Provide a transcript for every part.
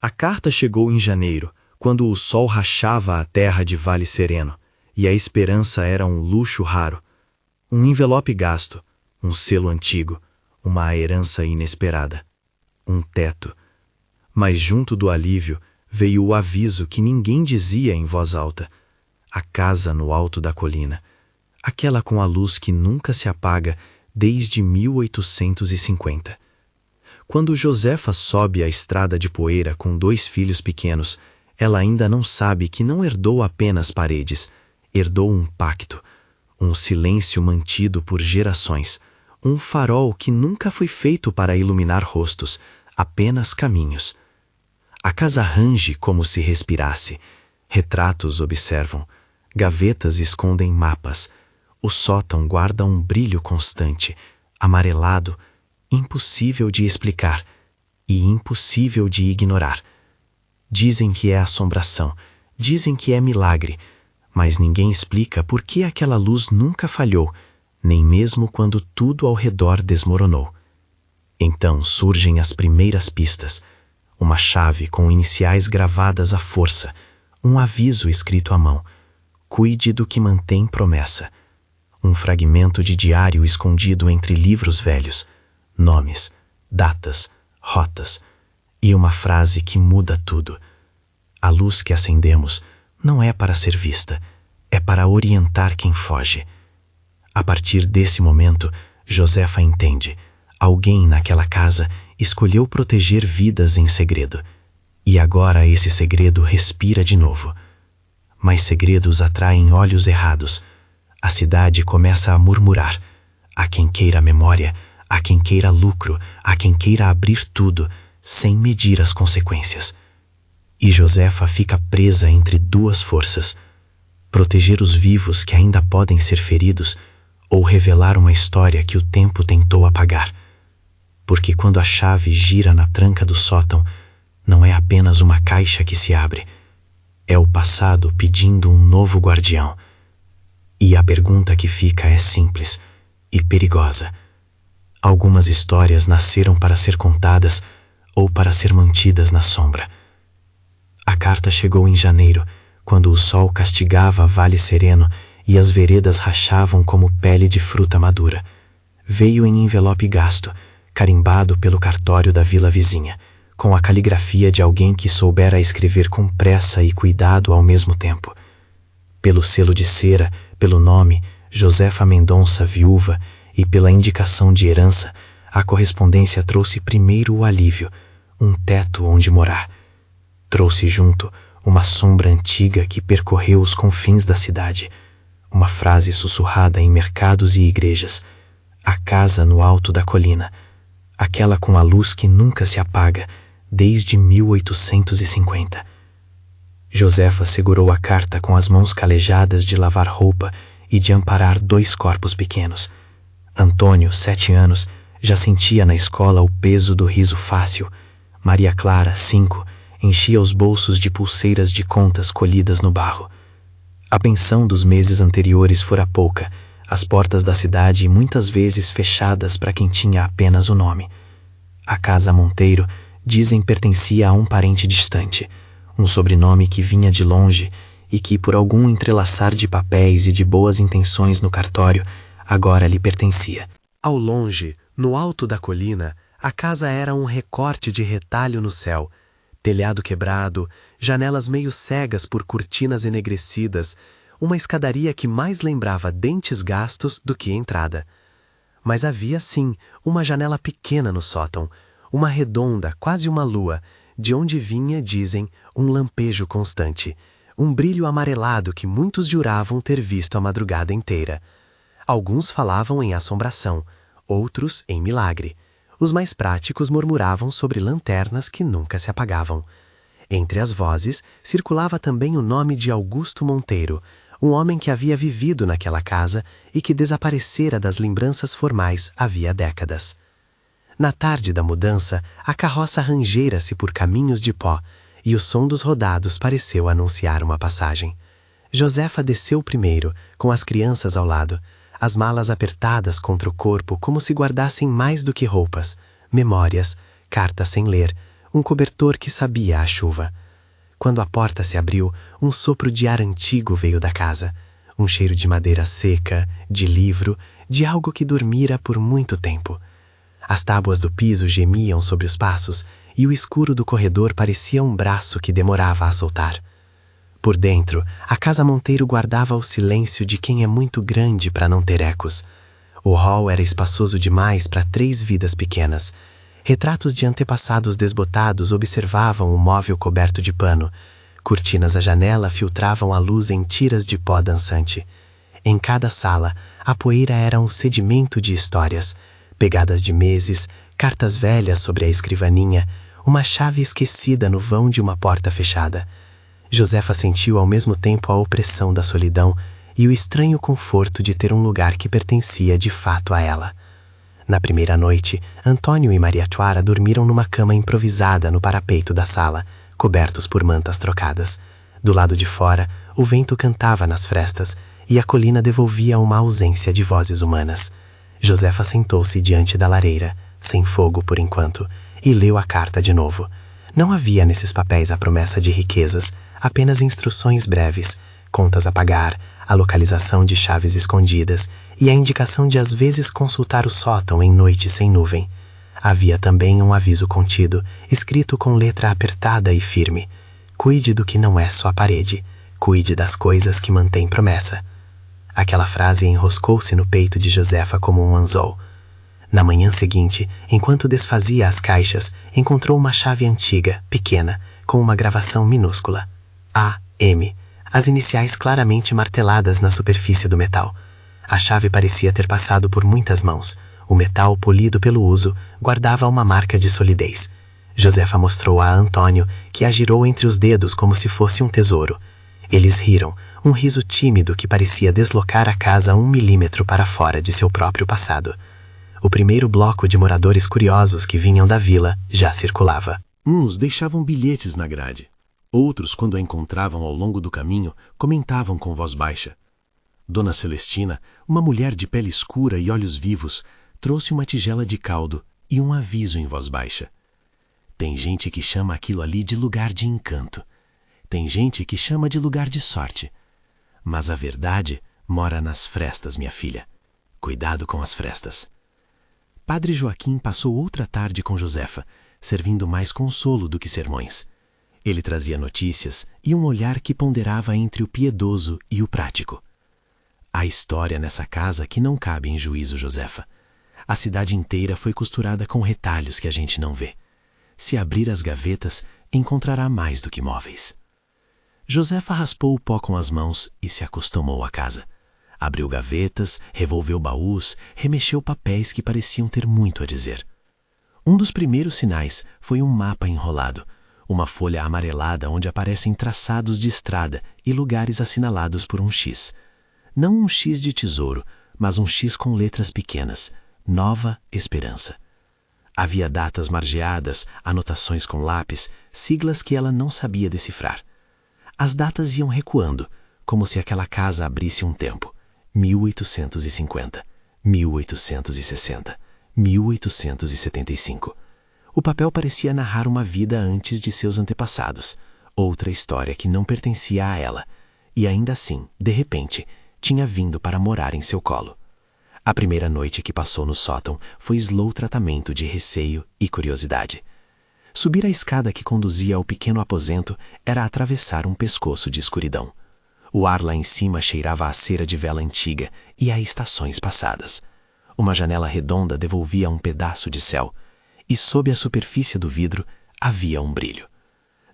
A carta chegou em janeiro, quando o sol rachava a terra de Vale Sereno, e a esperança era um luxo raro. Um envelope gasto, um selo antigo, uma herança inesperada. Um teto. Mas junto do alívio veio o aviso que ninguém dizia em voz alta. A casa no alto da colina. Aquela com a luz que nunca se apaga desde 1850. Quando Josefa sobe a estrada de poeira com 2 filhos pequenos, ela ainda não sabe que não herdou apenas paredes, herdou um pacto, um silêncio mantido por gerações, um farol que nunca foi feito para iluminar rostos, apenas caminhos. A casa range como se respirasse, retratos observam, gavetas escondem mapas, o sótão guarda um brilho constante, amarelado, impossível de explicar e impossível de ignorar. Dizem que é assombração, dizem que é milagre, mas ninguém explica por que aquela luz nunca falhou, nem mesmo quando tudo ao redor desmoronou. Então surgem as primeiras pistas, uma chave com iniciais gravadas à força, um aviso escrito à mão, cuide do que mantém promessa, um fragmento de diário escondido entre livros velhos, nomes, datas, rotas, e uma frase que muda tudo. A luz que acendemos não é para ser vista, é para orientar quem foge. A partir desse momento, Josefa entende. Alguém naquela casa escolheu proteger vidas em segredo. E agora esse segredo respira de novo. Mas segredos atraem olhos errados. A cidade começa a murmurar. Há quem queira memória, há quem queira lucro, há quem queira abrir tudo, sem medir as consequências. E Josefa fica presa entre 2 forças: proteger os vivos que ainda podem ser feridos, ou revelar uma história que o tempo tentou apagar. Porque quando a chave gira na tranca do sótão, não é apenas uma caixa que se abre, é o passado pedindo um novo guardião. E a pergunta que fica é simples e perigosa. Algumas histórias nasceram para ser contadas ou para ser mantidas na sombra. A carta chegou em janeiro, quando o sol castigava Vale Sereno e as veredas rachavam como pele de fruta madura. Veio em envelope gasto, carimbado pelo cartório da vila vizinha, com a caligrafia de alguém que soubera escrever com pressa e cuidado ao mesmo tempo. Pelo selo de cera, pelo nome, Josefa Mendonça, viúva, e pela indicação de herança, a correspondência trouxe primeiro o alívio, um teto onde morar. Trouxe junto uma sombra antiga que percorreu os confins da cidade, uma frase sussurrada em mercados e igrejas: a casa no alto da colina, aquela com a luz que nunca se apaga desde 1850. Josefa segurou a carta com as mãos calejadas de lavar roupa e de amparar 2 corpos pequenos. Antônio, 7 anos, já sentia na escola o peso do riso fácil. Maria Clara, 5, enchia os bolsos de pulseiras de contas colhidas no barro. A pensão dos meses anteriores fora pouca, as portas da cidade muitas vezes fechadas para quem tinha apenas o nome. A casa Monteiro, dizem, pertencia a um parente distante, um sobrenome que vinha de longe e que, por algum entrelaçar de papéis e de boas intenções no cartório, agora lhe pertencia. Ao longe, no alto da colina, a casa era um recorte de retalho no céu, telhado quebrado, janelas meio cegas por cortinas enegrecidas, uma escadaria que mais lembrava dentes gastos do que entrada. Mas havia, sim, uma janela pequena no sótão, uma redonda, quase uma lua, de onde vinha, dizem, um lampejo constante, um brilho amarelado que muitos juravam ter visto a madrugada inteira. Alguns falavam em assombração, outros em milagre. Os mais práticos murmuravam sobre lanternas que nunca se apagavam. Entre as vozes, circulava também o nome de Augusto Monteiro, um homem que havia vivido naquela casa e que desaparecera das lembranças formais havia décadas. Na tarde da mudança, a carroça rangeira-se por caminhos de pó, e o som dos rodados pareceu anunciar uma passagem. Josefa desceu primeiro, com as crianças ao lado, as malas apertadas contra o corpo como se guardassem mais do que roupas, memórias, cartas sem ler, um cobertor que sabia a chuva. Quando a porta se abriu, um sopro de ar antigo veio da casa, um cheiro de madeira seca, de livro, de algo que dormira por muito tempo. As tábuas do piso gemiam sob os passos e o escuro do corredor parecia um braço que demorava a soltar. Por dentro, a casa Monteiro guardava o silêncio de quem é muito grande para não ter ecos. O hall era espaçoso demais para 3 vidas pequenas. Retratos de antepassados desbotados observavam o móvel coberto de pano. Cortinas à janela filtravam a luz em tiras de pó dançante. Em cada sala, a poeira era um sedimento de histórias, pegadas de meses, cartas velhas sobre a escrivaninha, uma chave esquecida no vão de uma porta fechada. Josefa sentiu ao mesmo tempo a opressão da solidão e o estranho conforto de ter um lugar que pertencia de fato a ela. Na primeira noite, Antônio e Maria Clara dormiram numa cama improvisada no parapeito da sala, cobertos por mantas trocadas. Do lado de fora, o vento cantava nas frestas e a colina devolvia uma ausência de vozes humanas. Josefa sentou-se diante da lareira, sem fogo por enquanto, e leu a carta de novo. Não havia nesses papéis a promessa de riquezas, apenas instruções breves, contas a pagar, a localização de chaves escondidas e a indicação de às vezes consultar o sótão em noite sem nuvem. Havia também um aviso contido, escrito com letra apertada e firme. Cuide do que não é só parede. Cuide das coisas que mantêm promessa. Aquela frase enroscou-se no peito de Josefa como um anzol. Na manhã seguinte, enquanto desfazia as caixas, encontrou uma chave antiga, pequena, com uma gravação minúscula. A.M., as iniciais claramente marteladas na superfície do metal. A chave parecia ter passado por muitas mãos. O metal, polido pelo uso, guardava uma marca de solidez. Josefa mostrou a Antônio, que a girou entre os dedos como se fosse um tesouro. Eles riram, um riso tímido que parecia deslocar a casa 1 milímetro para fora de seu próprio passado. O primeiro bloco de moradores curiosos que vinham da vila já circulava. Uns deixavam bilhetes na grade. Outros, quando a encontravam ao longo do caminho, comentavam com voz baixa. Dona Celestina, uma mulher de pele escura e olhos vivos, trouxe uma tigela de caldo e um aviso em voz baixa. Tem gente que chama aquilo ali de lugar de encanto. Tem gente que chama de lugar de sorte. Mas a verdade mora nas frestas, minha filha. Cuidado com as frestas. Padre Joaquim passou outra tarde com Josefa, servindo mais consolo do que sermões. Ele trazia notícias e um olhar que ponderava entre o piedoso e o prático. Há história nessa casa que não cabe em juízo, Josefa. A cidade inteira foi costurada com retalhos que a gente não vê. Se abrir as gavetas, encontrará mais do que móveis. Josefa raspou o pó com as mãos e se acostumou à casa. Abriu gavetas, revolveu baús, remexeu papéis que pareciam ter muito a dizer. Um dos primeiros sinais foi um mapa enrolado, uma folha amarelada onde aparecem traçados de estrada e lugares assinalados por um X. Não um X de tesouro, mas um X com letras pequenas. Nova Esperança. Havia datas margeadas, anotações com lápis, siglas que ela não sabia decifrar. As datas iam recuando, como se aquela casa abrisse um tempo. 1850, 1860, 1875. O papel parecia narrar uma vida antes de seus antepassados, outra história que não pertencia a ela, e ainda assim, de repente, tinha vindo para morar em seu colo. A primeira noite que passou no sótão foi slow tratamento de receio e curiosidade. Subir a escada que conduzia ao pequeno aposento era atravessar um pescoço de escuridão. O ar lá em cima cheirava a cera de vela antiga e a estações passadas. Uma janela redonda devolvia um pedaço de céu, e sob a superfície do vidro havia um brilho.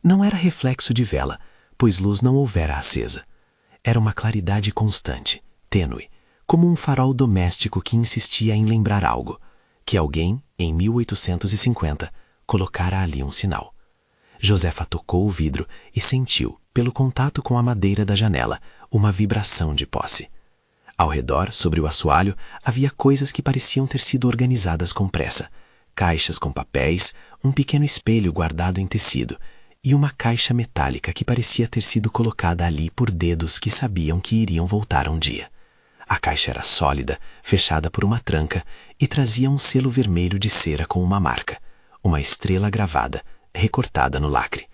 Não era reflexo de vela, pois luz não houvera acesa. Era uma claridade constante, tênue, como um farol doméstico que insistia em lembrar algo, que alguém, em 1850, colocara ali um sinal. Josefa tocou o vidro e sentiu, pelo contato com a madeira da janela, uma vibração de posse. Ao redor, sobre o assoalho, havia coisas que pareciam ter sido organizadas com pressa. Caixas com papéis, um pequeno espelho guardado em tecido e uma caixa metálica que parecia ter sido colocada ali por dedos que sabiam que iriam voltar um dia. A caixa era sólida, fechada por uma tranca e trazia um selo vermelho de cera com uma marca, uma estrela gravada, recortada no lacre.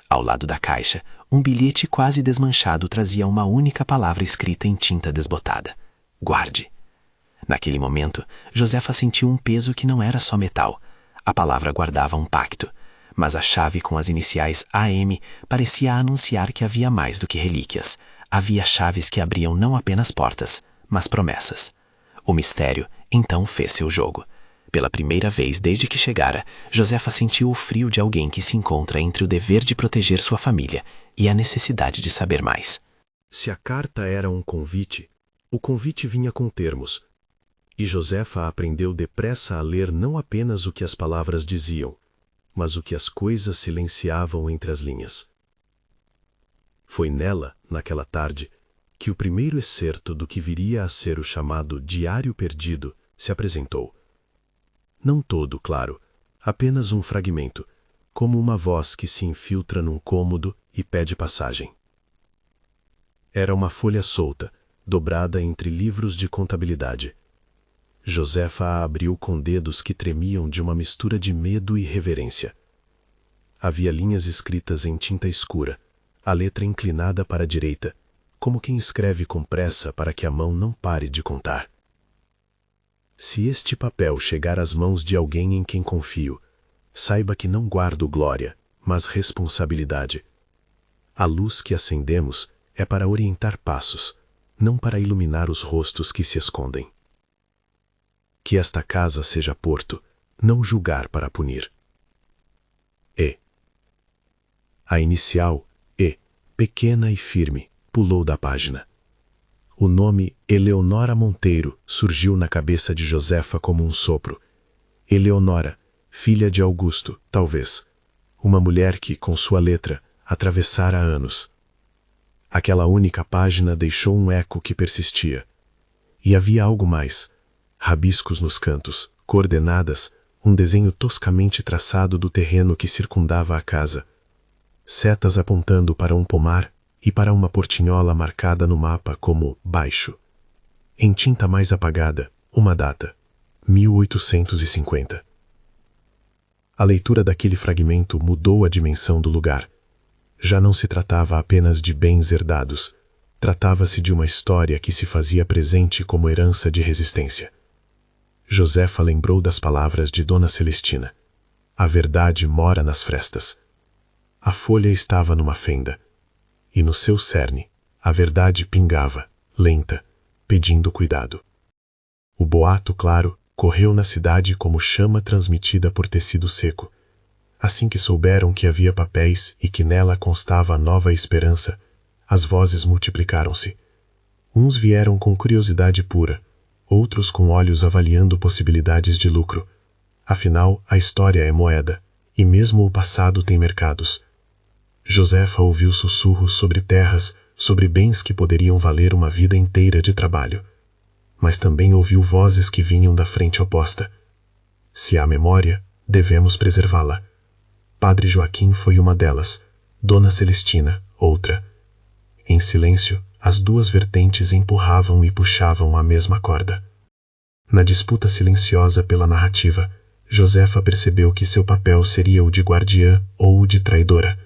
Ao lado da caixa, um bilhete quase desmanchado trazia uma única palavra escrita em tinta desbotada: guarde. Naquele momento, Josefa sentiu um peso que não era só metal. A palavra guardava um pacto, mas a chave com as iniciais AM parecia anunciar que havia mais do que relíquias. Havia chaves que abriam não apenas portas, mas promessas. O mistério, então, fez seu jogo. Pela primeira vez desde que chegara, Josefa sentiu o frio de alguém que se encontra entre o dever de proteger sua família e a necessidade de saber mais. Se a carta era um convite, o convite vinha com termos. E Josefa aprendeu depressa a ler não apenas o que as palavras diziam, mas o que as coisas silenciavam entre as linhas. Foi nela, naquela tarde, que o primeiro excerto do que viria a ser o chamado Diário Perdido se apresentou. Não todo, claro, apenas um fragmento, como uma voz que se infiltra num cômodo e pede passagem. Era uma folha solta, dobrada entre livros de contabilidade. Josefa a abriu com dedos que tremiam de uma mistura de medo e reverência. Havia linhas escritas em tinta escura, a letra inclinada para a direita, como quem escreve com pressa para que a mão não pare de contar. Se este papel chegar às mãos de alguém em quem confio, saiba que não guardo glória, mas responsabilidade. A luz que acendemos é para orientar passos, não para iluminar os rostos que se escondem. Que esta casa seja porto, não julgar para punir. E. A inicial, E, pequena e firme, pulou da página. O nome Eleonora Monteiro surgiu na cabeça de Josefa como um sopro. Eleonora, filha de Augusto, talvez. Uma mulher que, com sua letra, atravessara anos. Aquela única página deixou um eco que persistia. E havia algo mais. Rabiscos nos cantos, coordenadas, um desenho toscamente traçado do terreno que circundava a casa. Setas apontando para um pomar e para uma portinhola marcada no mapa como baixo. Em tinta mais apagada, uma data: 1850. A leitura daquele fragmento mudou a dimensão do lugar. Já não se tratava apenas de bens herdados. Tratava-se de uma história que se fazia presente como herança de resistência. Josefa lembrou das palavras de Dona Celestina. A verdade mora nas frestas. A folha estava numa fenda. E no seu cerne, a verdade pingava, lenta, pedindo cuidado. O boato, claro, correu na cidade como chama transmitida por tecido seco. Assim que souberam que havia papéis e que nela constava a nova esperança, as vozes multiplicaram-se. Uns vieram com curiosidade pura, outros com olhos avaliando possibilidades de lucro. Afinal, a história é moeda, e mesmo o passado tem mercados. Josefa ouviu sussurros sobre terras, sobre bens que poderiam valer uma vida inteira de trabalho. Mas também ouviu vozes que vinham da frente oposta. Se há memória, devemos preservá-la. Padre Joaquim foi uma delas, Dona Celestina, outra. Em silêncio, as duas vertentes empurravam e puxavam a mesma corda. Na disputa silenciosa pela narrativa, Josefa percebeu que seu papel seria o de guardiã ou o de traidora.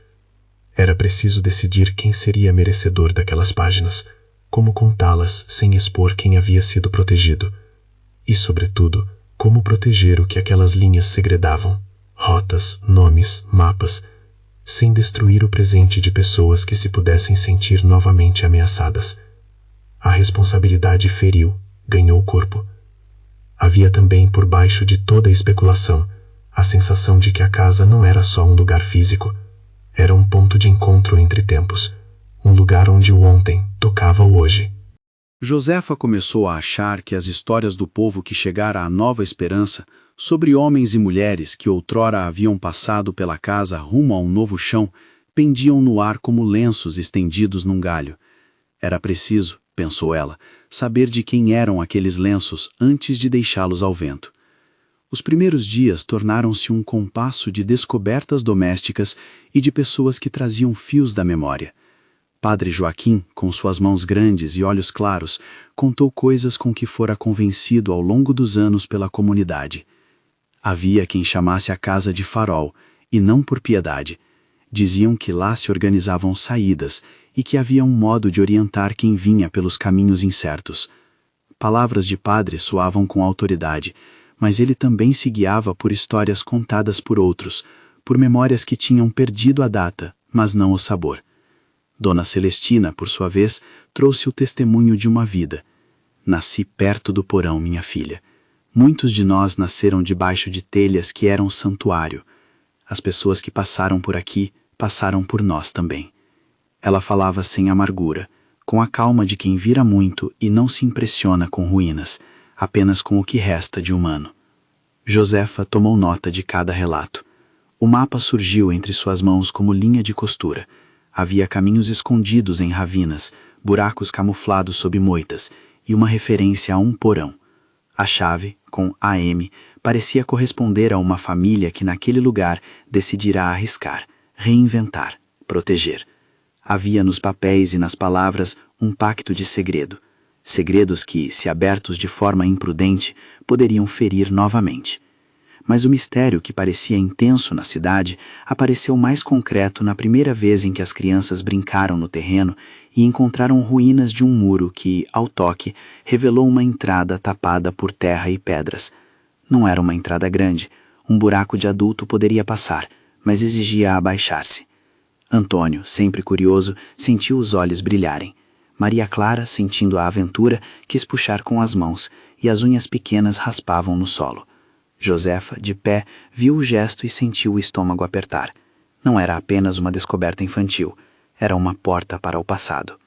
Era preciso decidir quem seria merecedor daquelas páginas, como contá-las sem expor quem havia sido protegido. E, sobretudo, como proteger o que aquelas linhas segredavam, rotas, nomes, mapas, sem destruir o presente de pessoas que se pudessem sentir novamente ameaçadas. A responsabilidade feriu, ganhou corpo. Havia também, por baixo de toda a especulação, a sensação de que a casa não era só um lugar físico. Era um ponto de encontro entre tempos, um lugar onde o ontem tocava o hoje. Josefa começou a achar que as histórias do povo que chegara à Nova Esperança, sobre homens e mulheres que outrora haviam passado pela casa rumo a um novo chão, pendiam no ar como lenços estendidos num galho. Era preciso, pensou ela, saber de quem eram aqueles lenços antes de deixá-los ao vento. Os primeiros dias tornaram-se um compasso de descobertas domésticas e de pessoas que traziam fios da memória. Padre Joaquim, com suas mãos grandes e olhos claros, contou coisas com que fora convencido ao longo dos anos pela comunidade. Havia quem chamasse a casa de farol, e não por piedade. Diziam que lá se organizavam saídas e que havia um modo de orientar quem vinha pelos caminhos incertos. Palavras de padre soavam com autoridade, mas ele também se guiava por histórias contadas por outros, por memórias que tinham perdido a data, mas não o sabor. Dona Celestina, por sua vez, trouxe o testemunho de uma vida. Nasci perto do porão, minha filha. Muitos de nós nasceram debaixo de telhas que eram santuário. As pessoas que passaram por aqui passaram por nós também. Ela falava sem amargura, com a calma de quem vira muito e não se impressiona com ruínas, apenas com o que resta de humano. Josefa tomou nota de cada relato. O mapa surgiu entre suas mãos como linha de costura. Havia caminhos escondidos em ravinas, buracos camuflados sob moitas e uma referência a um porão. A chave, com AM, parecia corresponder a uma família que naquele lugar decidirá arriscar, reinventar, proteger. Havia nos papéis e nas palavras um pacto de segredo. Segredos que, se abertos de forma imprudente, poderiam ferir novamente. Mas o mistério que parecia intenso na cidade apareceu mais concreto na primeira vez em que as crianças brincaram no terreno e encontraram ruínas de um muro que, ao toque, revelou uma entrada tapada por terra e pedras. Não era uma entrada grande, um buraco de adulto poderia passar, mas exigia abaixar-se. Antônio, sempre curioso, sentiu os olhos brilharem. Maria Clara, sentindo a aventura, quis puxar com as mãos, e as unhas pequenas raspavam no solo. Josefa, de pé, viu o gesto e sentiu o estômago apertar. Não era apenas uma descoberta infantil, era uma porta para o passado.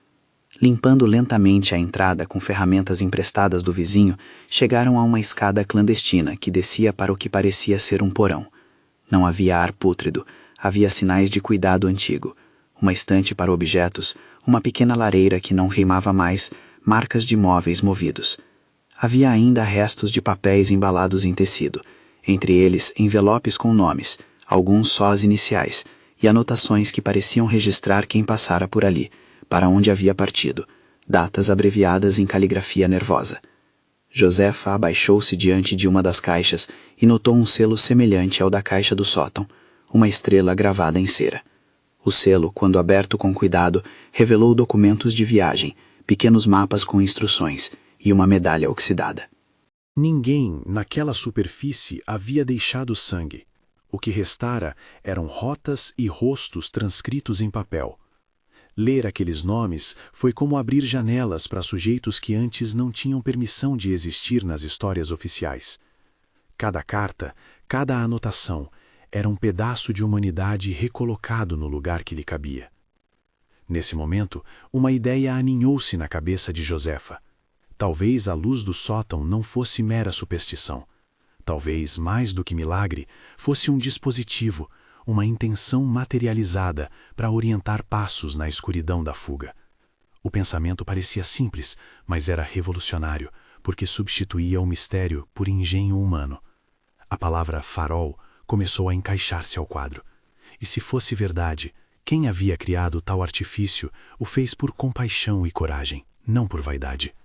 Limpando lentamente a entrada com ferramentas emprestadas do vizinho, chegaram a uma escada clandestina que descia para o que parecia ser um porão. Não havia ar pútrido, havia sinais de cuidado antigo. Uma estante para objetos, uma pequena lareira que não queimava mais, marcas de móveis movidos. Havia ainda restos de papéis embalados em tecido, entre eles envelopes com nomes, alguns só as iniciais, e anotações que pareciam registrar quem passara por ali, para onde havia partido, datas abreviadas em caligrafia nervosa. Josefa abaixou-se diante de uma das caixas e notou um selo semelhante ao da caixa do sótão, uma estrela gravada em cera. O selo, quando aberto com cuidado, revelou documentos de viagem, pequenos mapas com instruções e uma medalha oxidada. Ninguém, naquela superfície, havia deixado sangue. O que restara eram rotas e rostos transcritos em papel. Ler aqueles nomes foi como abrir janelas para sujeitos que antes não tinham permissão de existir nas histórias oficiais. Cada carta, cada anotação, era um pedaço de humanidade recolocado no lugar que lhe cabia. Nesse momento, uma ideia aninhou-se na cabeça de Josefa. Talvez a luz do sótão não fosse mera superstição. Talvez, mais do que milagre, fosse um dispositivo, uma intenção materializada para orientar passos na escuridão da fuga. O pensamento parecia simples, mas era revolucionário, porque substituía o mistério por engenho humano. A palavra farol começou a encaixar-se ao quadro. E se fosse verdade, quem havia criado tal artifício o fez por compaixão e coragem, não por vaidade.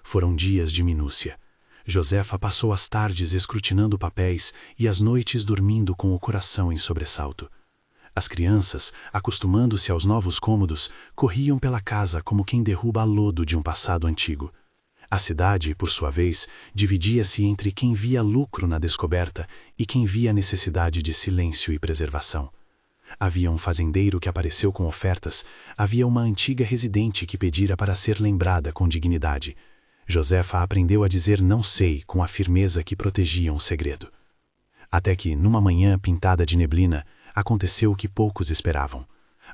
Foram dias de minúcia. Josefa passou as tardes escrutinando papéis e as noites dormindo com o coração em sobressalto. As crianças, acostumando-se aos novos cômodos, corriam pela casa como quem derruba lodo de um passado antigo. A cidade, por sua vez, dividia-se entre quem via lucro na descoberta e quem via necessidade de silêncio e preservação. Havia um fazendeiro que apareceu com ofertas, havia uma antiga residente que pedira para ser lembrada com dignidade. Josefa aprendeu a dizer não sei com a firmeza que protegia um segredo. Até que, numa manhã pintada de neblina, aconteceu o que poucos esperavam.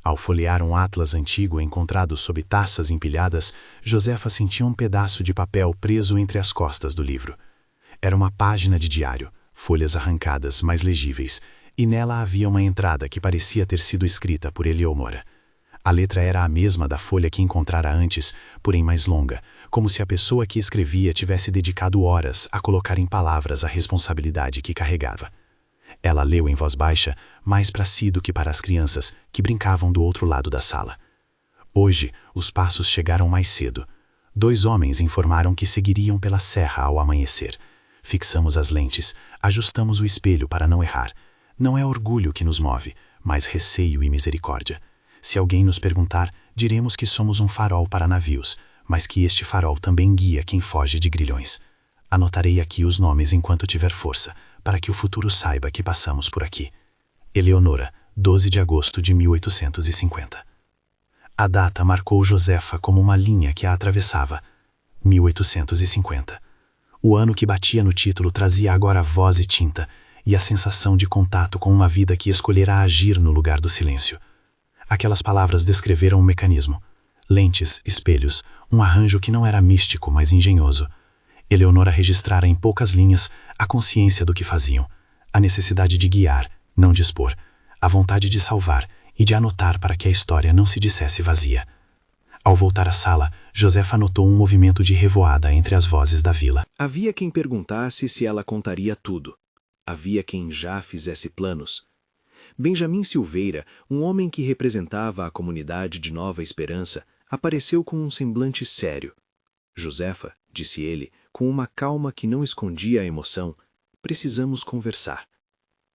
Ao folhear um atlas antigo encontrado sob taças empilhadas, Josefa sentia um pedaço de papel preso entre as costas do livro. Era uma página de diário, folhas arrancadas, mais legíveis, e nela havia uma entrada que parecia ter sido escrita por Eleomora. A letra era a mesma da folha que encontrara antes, porém mais longa, como se a pessoa que escrevia tivesse dedicado horas a colocar em palavras a responsabilidade que carregava. Ela leu em voz baixa, mais para si do que para as crianças, que brincavam do outro lado da sala. Hoje, os passos chegaram mais cedo. 2 homens informaram que seguiriam pela serra ao amanhecer. Fixamos as lentes, ajustamos o espelho para não errar. Não é orgulho que nos move, mas receio e misericórdia. Se alguém nos perguntar, diremos que somos um farol para navios, mas que este farol também guia quem foge de grilhões. Anotarei aqui os nomes enquanto tiver força, para que o futuro saiba que passamos por aqui. Eleonora, 12 de agosto de 1850. A data marcou Josefa como uma linha que a atravessava. 1850. O ano que batia no título trazia agora voz e tinta, e a sensação de contato com uma vida que escolhera agir no lugar do silêncio. Aquelas palavras descreveram um mecanismo. Lentes, espelhos, um arranjo que não era místico, mas engenhoso. Eleonora registrara em poucas linhas a consciência do que faziam, a necessidade de guiar, não de expor, a vontade de salvar e de anotar para que a história não se dissesse vazia. Ao voltar à sala, Josefa notou um movimento de revoada entre as vozes da vila. Havia quem perguntasse se ela contaria tudo. Havia quem já fizesse planos. Benjamin Silveira, um homem que representava a comunidade de Nova Esperança, apareceu com um semblante sério. Josefa, disse ele, com uma calma que não escondia a emoção, precisamos conversar.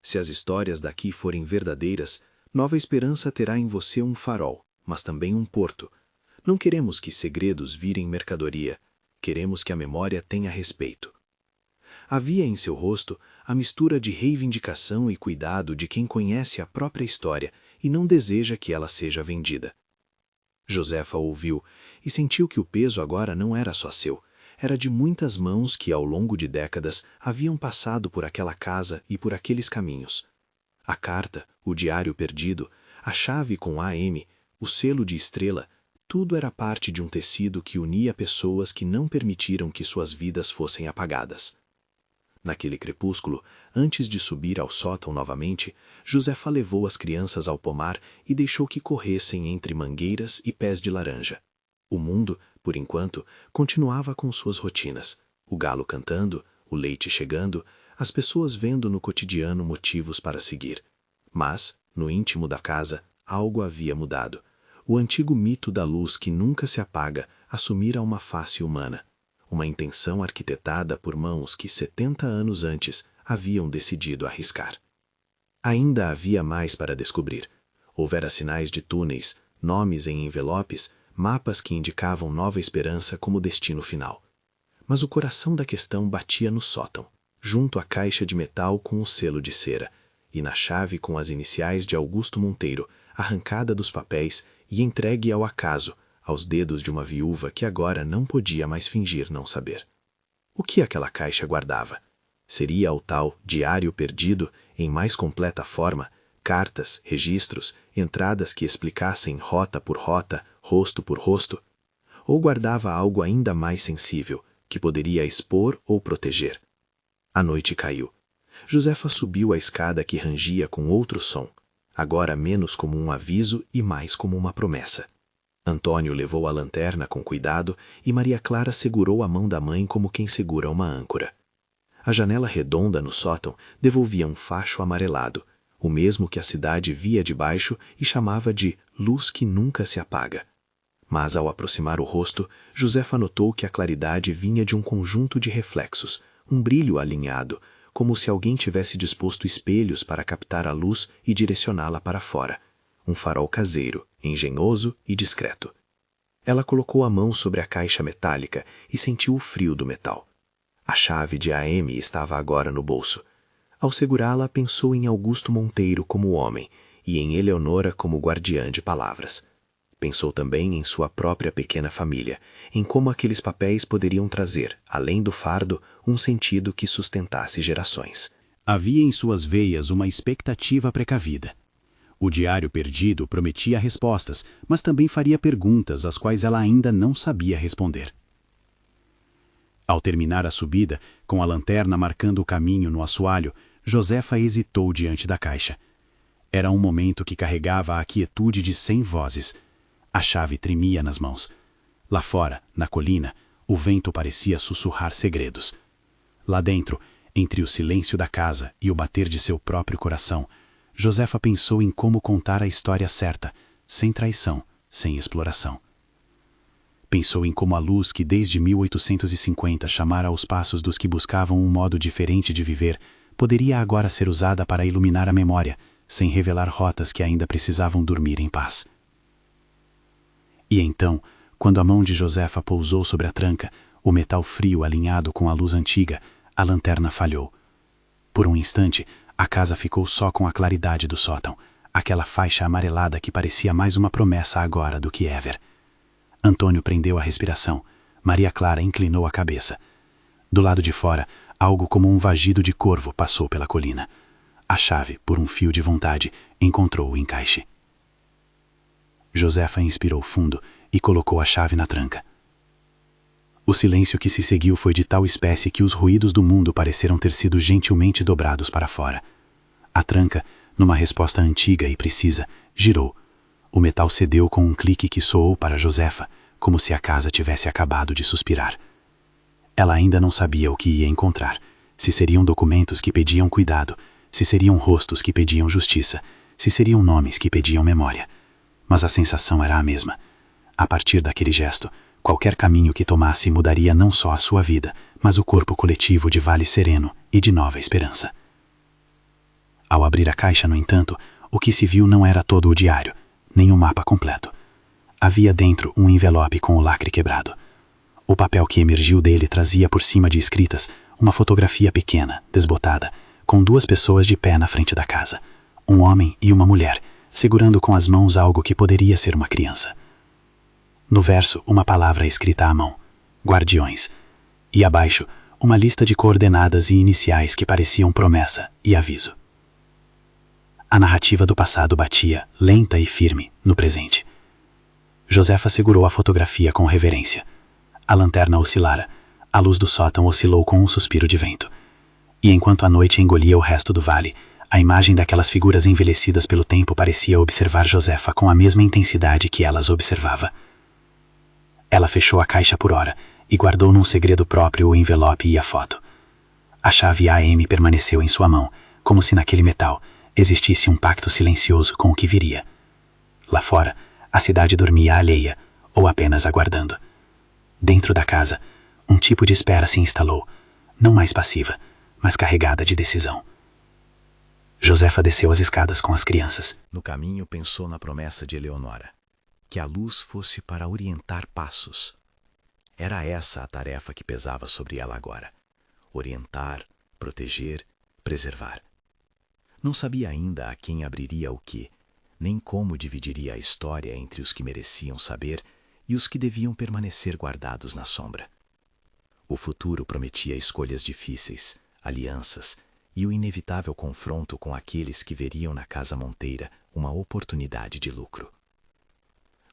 Se as histórias daqui forem verdadeiras, Nova Esperança terá em você um farol, mas também um porto. Não queremos que segredos virem mercadoria, queremos que a memória tenha respeito. Havia em seu rosto a mistura de reivindicação e cuidado de quem conhece a própria história e não deseja que ela seja vendida. Josefa ouviu e sentiu que o peso agora não era só seu, era de muitas mãos que, ao longo de décadas, haviam passado por aquela casa e por aqueles caminhos. A carta, o diário perdido, a chave com AM, o selo de estrela, tudo era parte de um tecido que unia pessoas que não permitiram que suas vidas fossem apagadas. Naquele crepúsculo, antes de subir ao sótão novamente, Josefa levou as crianças ao pomar e deixou que corressem entre mangueiras e pés de laranja. O mundo, por enquanto, continuava com suas rotinas. O galo cantando, o leite chegando, as pessoas vendo no cotidiano motivos para seguir. Mas, no íntimo da casa, algo havia mudado. O antigo mito da luz que nunca se apaga assumira uma face humana. Uma intenção arquitetada por mãos que 70 anos antes haviam decidido arriscar. Ainda havia mais para descobrir. Houvera sinais de túneis, nomes em envelopes, mapas que indicavam Nova Esperança como destino final. Mas o coração da questão batia no sótão, junto à caixa de metal com o selo de cera, e na chave com as iniciais de Augusto Monteiro, arrancada dos papéis e entregue ao acaso, aos dedos de uma viúva que agora não podia mais fingir não saber. O que aquela caixa guardava? Seria o tal diário perdido, em mais completa forma, cartas, registros, entradas que explicassem rota por rota, rosto por rosto? Ou guardava algo ainda mais sensível, que poderia expor ou proteger? A noite caiu. Josefa subiu a escada que rangia com outro som, agora menos como um aviso e mais como uma promessa. Antônio levou a lanterna com cuidado e Maria Clara segurou a mão da mãe como quem segura uma âncora. A janela redonda no sótão devolvia um facho amarelado, o mesmo que a cidade via de baixo e chamava de luz que nunca se apaga. Mas ao aproximar o rosto, Josefa notou que a claridade vinha de um conjunto de reflexos, um brilho alinhado, como se alguém tivesse disposto espelhos para captar a luz e direcioná-la para fora. Um farol caseiro, engenhoso e discreto. Ela colocou a mão sobre a caixa metálica e sentiu o frio do metal. A chave de AM estava agora no bolso. Ao segurá-la, pensou em Augusto Monteiro como homem e em Eleonora como guardiã de palavras. Pensou também em sua própria pequena família, em como aqueles papéis poderiam trazer, além do fardo, um sentido que sustentasse gerações. Havia em suas veias uma expectativa precavida. O diário perdido prometia respostas, mas também faria perguntas às quais ela ainda não sabia responder. Ao terminar a subida, com a lanterna marcando o caminho no assoalho, Josefa hesitou diante da caixa. Era um momento que carregava a quietude de 100 vozes. A chave tremia nas mãos. Lá fora, na colina, o vento parecia sussurrar segredos. Lá dentro, entre o silêncio da casa e o bater de seu próprio coração, Josefa pensou em como contar a história certa, sem traição, sem exploração. Pensou em como a luz que desde 1850 chamara aos passos dos que buscavam um modo diferente de viver, poderia agora ser usada para iluminar a memória, sem revelar rotas que ainda precisavam dormir em paz. E então, quando a mão de Josefa pousou sobre a tranca, o metal frio alinhado com a luz antiga, a lanterna falhou. Por um instante, a casa ficou só com a claridade do sótão, aquela faixa amarelada que parecia mais uma promessa agora do que ever. Antônio prendeu a respiração. Maria Clara inclinou a cabeça. Do lado de fora, algo como um vagido de corvo passou pela colina. A chave, por um fio de vontade, encontrou o encaixe. Josefa inspirou fundo e colocou a chave na tranca. O silêncio que se seguiu foi de tal espécie que os ruídos do mundo pareceram ter sido gentilmente dobrados para fora. A tranca, numa resposta antiga e precisa, girou. O metal cedeu com um clique que soou para Josefa, como se a casa tivesse acabado de suspirar. Ela ainda não sabia o que ia encontrar, se seriam documentos que pediam cuidado, se seriam rostos que pediam justiça, se seriam nomes que pediam memória. Mas a sensação era a mesma. A partir daquele gesto, qualquer caminho que tomasse mudaria não só a sua vida, mas o corpo coletivo de Vale Sereno e de Nova Esperança. Ao abrir a caixa, no entanto, o que se viu não era todo o diário, nem o mapa completo. Havia dentro um envelope com o lacre quebrado. O papel que emergiu dele trazia por cima de escritas uma fotografia pequena, desbotada, com duas pessoas de pé na frente da casa, um homem e uma mulher, segurando com as mãos algo que poderia ser uma criança. No verso, uma palavra escrita à mão, Guardiões, e abaixo, uma lista de coordenadas e iniciais que pareciam promessa e aviso. A narrativa do passado batia, lenta e firme, no presente. Josefa segurou a fotografia com reverência. A lanterna oscilara, a luz do sótão oscilou com um suspiro de vento. E enquanto a noite engolia o resto do vale, a imagem daquelas figuras envelhecidas pelo tempo parecia observar Josefa com a mesma intensidade que elas observava. Ela fechou a caixa por hora e guardou num segredo próprio o envelope e a foto. A chave AM permaneceu em sua mão, como se naquele metal existisse um pacto silencioso com o que viria. Lá fora, a cidade dormia alheia, ou apenas aguardando. Dentro da casa, um tipo de espera se instalou, não mais passiva, mas carregada de decisão. Josefa desceu as escadas com as crianças. No caminho pensou na promessa de Eleonora, que a luz fosse para orientar passos. Era essa a tarefa que pesava sobre ela agora: orientar, proteger, preservar. Não sabia ainda a quem abriria o quê, nem como dividiria a história entre os que mereciam saber e os que deviam permanecer guardados na sombra. O futuro prometia escolhas difíceis, alianças e o inevitável confronto com aqueles que veriam na Casa Monteira uma oportunidade de lucro.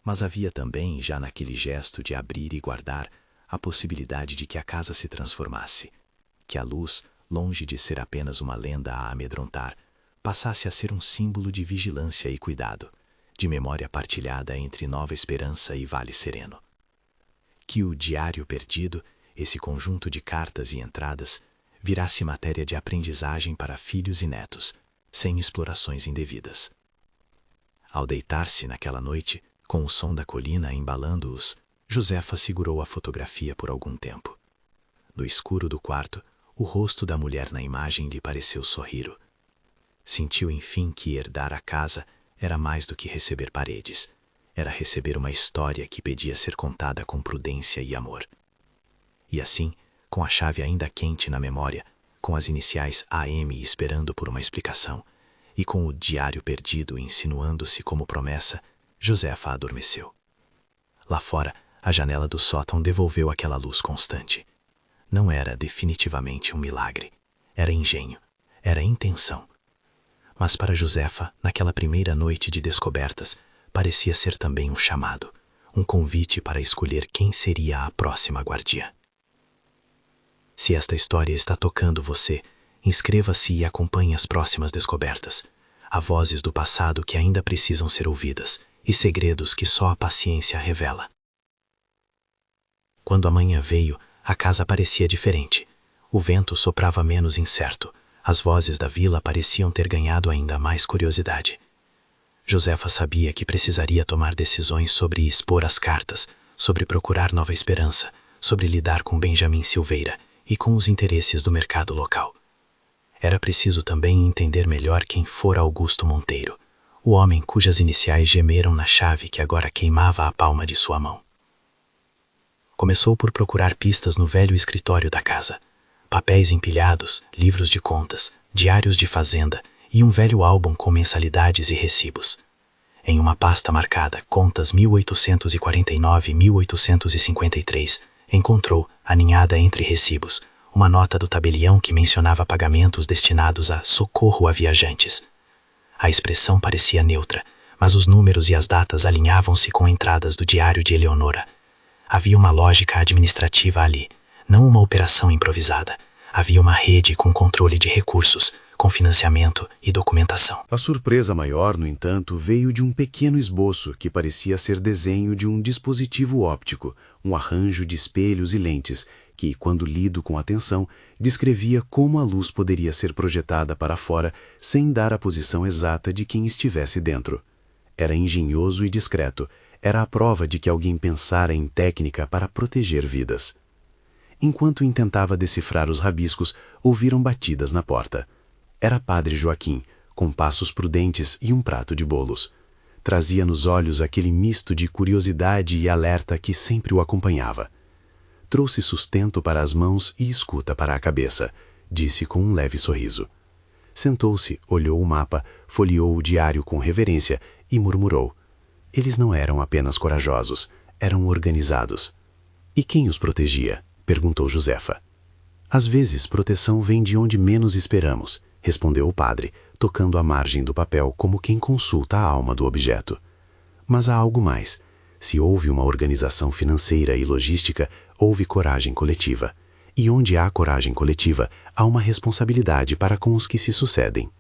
Mas havia também, já naquele gesto de abrir e guardar, a possibilidade de que a casa se transformasse, que a luz, longe de ser apenas uma lenda a amedrontar, passasse a ser um símbolo de vigilância e cuidado, de memória partilhada entre Nova Esperança e Vale Sereno. Que o diário perdido, esse conjunto de cartas e entradas, virasse matéria de aprendizagem para filhos e netos, sem explorações indevidas. Ao deitar-se naquela noite, com o som da colina embalando-os, Josefa segurou a fotografia por algum tempo. No escuro do quarto, o rosto da mulher na imagem lhe pareceu sorrir. Sentiu enfim que herdar a casa era mais do que receber paredes, era receber uma história que pedia ser contada com prudência e amor. E assim, com a chave ainda quente na memória, com as iniciais AM esperando por uma explicação, e com o diário perdido insinuando-se como promessa, Josefa adormeceu. Lá fora, a janela do sótão devolveu aquela luz constante. Não era definitivamente um milagre, era engenho, era intenção. Mas para Josefa, naquela primeira noite de descobertas, parecia ser também um chamado, um convite para escolher quem seria a próxima guardiã. Se esta história está tocando você, inscreva-se e acompanhe as próximas descobertas. Há vozes do passado que ainda precisam ser ouvidas e segredos que só a paciência revela. Quando a manhã veio, a casa parecia diferente. O vento soprava menos incerto. As vozes da vila pareciam ter ganhado ainda mais curiosidade. Josefa sabia que precisaria tomar decisões sobre expor as cartas, sobre procurar Nova Esperança, sobre lidar com Benjamin Silveira e com os interesses do mercado local. Era preciso também entender melhor quem fora Augusto Monteiro, o homem cujas iniciais gemeram na chave que agora queimava a palma de sua mão. Começou por procurar pistas no velho escritório da casa. Papéis empilhados, livros de contas, diários de fazenda e um velho álbum com mensalidades e recibos. Em uma pasta marcada Contas 1849-1853, encontrou, aninhada entre recibos, uma nota do tabelião que mencionava pagamentos destinados a socorro a viajantes. A expressão parecia neutra, mas os números e as datas alinhavam-se com entradas do diário de Eleonora. Havia uma lógica administrativa ali, não uma operação improvisada. Havia uma rede com controle de recursos, com financiamento e documentação. A surpresa maior, no entanto, veio de um pequeno esboço que parecia ser desenho de um dispositivo óptico, um arranjo de espelhos e lentes, que, quando lido com atenção, descrevia como a luz poderia ser projetada para fora sem dar a posição exata de quem estivesse dentro. Era engenhoso e discreto, era a prova de que alguém pensara em técnica para proteger vidas. Enquanto intentava decifrar os rabiscos, ouviram batidas na porta. Era Padre Joaquim, com passos prudentes e um prato de bolos. Trazia nos olhos aquele misto de curiosidade e alerta que sempre o acompanhava. Trouxe sustento para as mãos e escuta para a cabeça, disse com um leve sorriso. Sentou-se, olhou o mapa, folheou o diário com reverência e murmurou. Eles não eram apenas corajosos, eram organizados. E quem os protegia? Perguntou Josefa. Às vezes, proteção vem de onde menos esperamos, respondeu o padre, tocando a margem do papel como quem consulta a alma do objeto. Mas há algo mais. Se houve uma organização financeira e logística, houve coragem coletiva. E onde há coragem coletiva, há uma responsabilidade para com os que se sucedem.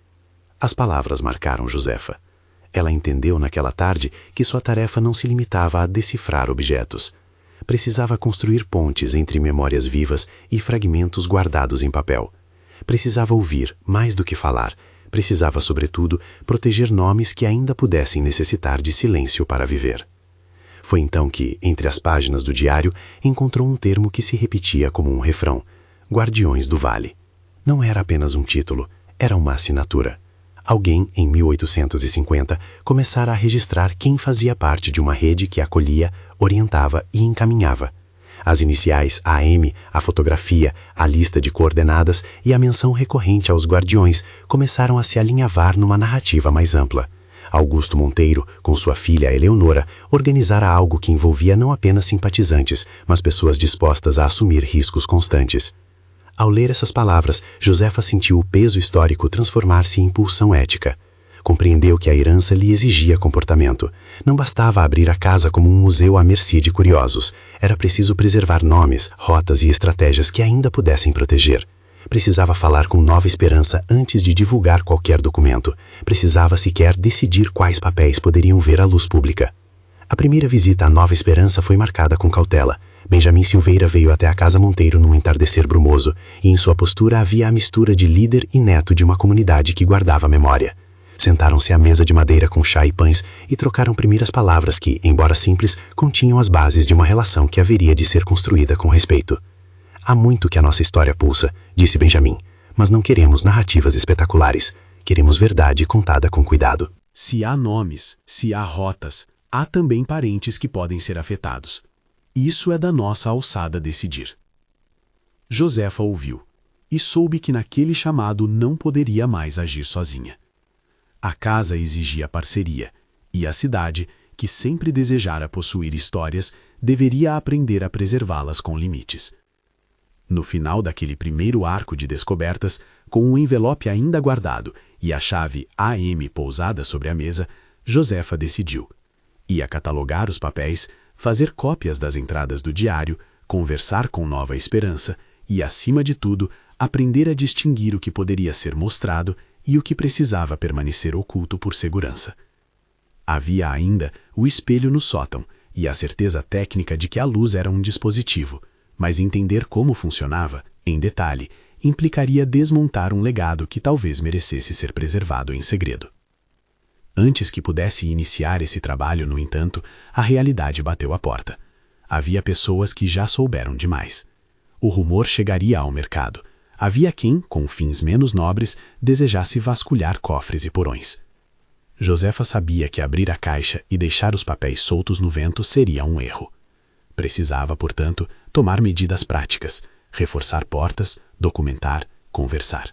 As palavras marcaram Josefa. Ela entendeu naquela tarde que sua tarefa não se limitava a decifrar objetos. Precisava construir pontes entre memórias vivas e fragmentos guardados em papel. Precisava ouvir, mais do que falar. Precisava, sobretudo, proteger nomes que ainda pudessem necessitar de silêncio para viver. Foi então que, entre as páginas do diário, encontrou um termo que se repetia como um refrão: Guardiões do Vale. Não era apenas um título, era uma assinatura. Alguém, em 1850, começara a registrar quem fazia parte de uma rede que acolhia, orientava e encaminhava. As iniciais AM, a fotografia, a lista de coordenadas e a menção recorrente aos guardiões começaram a se alinhavar numa narrativa mais ampla. Augusto Monteiro, com sua filha Eleonora, organizara algo que envolvia não apenas simpatizantes, mas pessoas dispostas a assumir riscos constantes. Ao ler essas palavras, Josefa sentiu o peso histórico transformar-se em pulsão ética. Compreendeu que a herança lhe exigia comportamento. Não bastava abrir a casa como um museu à mercê de curiosos. Era preciso preservar nomes, rotas e estratégias que ainda pudessem proteger. Precisava falar com Nova Esperança antes de divulgar qualquer documento. Precisava sequer decidir quais papéis poderiam ver a luz pública. A primeira visita à Nova Esperança foi marcada com cautela. Benjamin Silveira veio até a casa Monteiro num entardecer brumoso, e em sua postura havia a mistura de líder e neto de uma comunidade que guardava memória. Sentaram-se à mesa de madeira com chá e pães e trocaram primeiras palavras que, embora simples, continham as bases de uma relação que haveria de ser construída com respeito. Há muito que a nossa história pulsa, disse Benjamin, mas não queremos narrativas espetaculares. Queremos verdade contada com cuidado. Se há nomes, se há rotas, há também parentes que podem ser afetados. Isso é da nossa alçada decidir. Josefa ouviu e soube que naquele chamado não poderia mais agir sozinha. A casa exigia parceria, e a cidade, que sempre desejara possuir histórias, deveria aprender a preservá-las com limites. No final daquele primeiro arco de descobertas, com um envelope ainda guardado e a chave AM pousada sobre a mesa, Josefa decidiu. Ia catalogar os papéis, fazer cópias das entradas do diário, conversar com Nova Esperança e, acima de tudo, aprender a distinguir o que poderia ser mostrado e o que precisava permanecer oculto por segurança. Havia ainda o espelho no sótão e a certeza técnica de que a luz era um dispositivo, mas entender como funcionava, em detalhe, implicaria desmontar um legado que talvez merecesse ser preservado em segredo. Antes que pudesse iniciar esse trabalho, no entanto, a realidade bateu à porta. Havia pessoas que já souberam demais. O rumor chegaria ao mercado. Havia quem, com fins menos nobres, desejasse vasculhar cofres e porões. Josefa sabia que abrir a caixa e deixar os papéis soltos no vento seria um erro. Precisava, portanto, tomar medidas práticas, reforçar portas, documentar, conversar.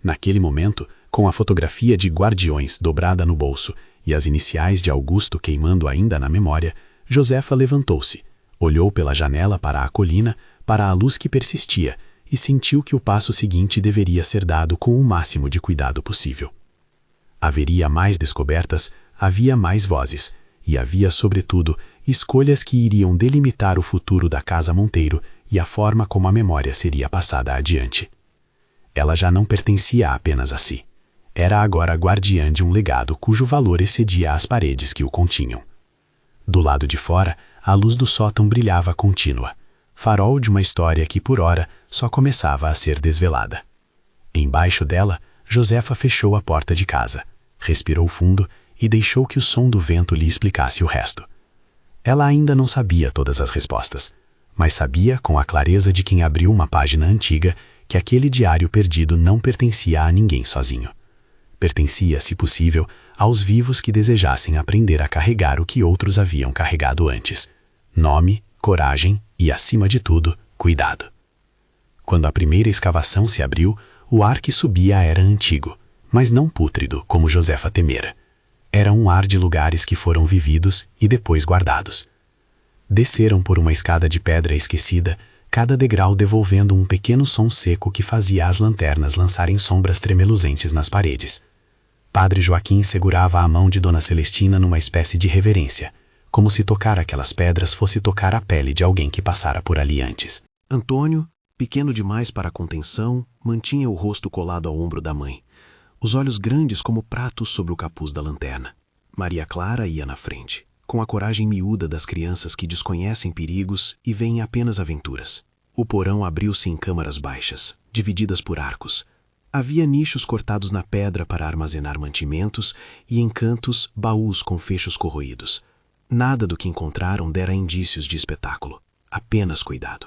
Naquele momento, com a fotografia de Guardiões dobrada no bolso e as iniciais de Augusto queimando ainda na memória, Josefa levantou-se, olhou pela janela para a colina, para a luz que persistia, e sentiu que o passo seguinte deveria ser dado com o máximo de cuidado possível. Haveria mais descobertas, havia mais vozes, e havia, sobretudo, escolhas que iriam delimitar o futuro da Casa Monteiro e a forma como a memória seria passada adiante. Ela já não pertencia apenas a si. Era agora guardiã de um legado cujo valor excedia as paredes que o continham. Do lado de fora, a luz do sótão brilhava contínua, farol de uma história que, por ora, só começava a ser desvelada. Embaixo dela, Josefa fechou a porta de casa, respirou fundo e deixou que o som do vento lhe explicasse o resto. Ela ainda não sabia todas as respostas, mas sabia, com a clareza de quem abriu uma página antiga, que aquele diário perdido não pertencia a ninguém sozinho. Pertencia, se possível, aos vivos que desejassem aprender a carregar o que outros haviam carregado antes: nome, coragem e, acima de tudo, cuidado. Quando a primeira escavação se abriu, o ar que subia era antigo, mas não pútrido, como Josefa temera. Era um ar de lugares que foram vividos e depois guardados. Desceram por uma escada de pedra esquecida, cada degrau devolvendo um pequeno som seco que fazia as lanternas lançarem sombras tremeluzentes nas paredes. Padre Joaquim segurava a mão de Dona Celestina numa espécie de reverência, como se tocar aquelas pedras fosse tocar a pele de alguém que passara por ali antes. Antônio, pequeno demais para a contenção, mantinha o rosto colado ao ombro da mãe, os olhos grandes como pratos sobre o capuz da lanterna. Maria Clara ia na frente, com a coragem miúda das crianças que desconhecem perigos e veem apenas aventuras. O porão abriu-se em câmaras baixas, divididas por arcos. Havia nichos cortados na pedra para armazenar mantimentos e, em cantos, baús com fechos corroídos. Nada do que encontraram dera indícios de espetáculo, apenas cuidado.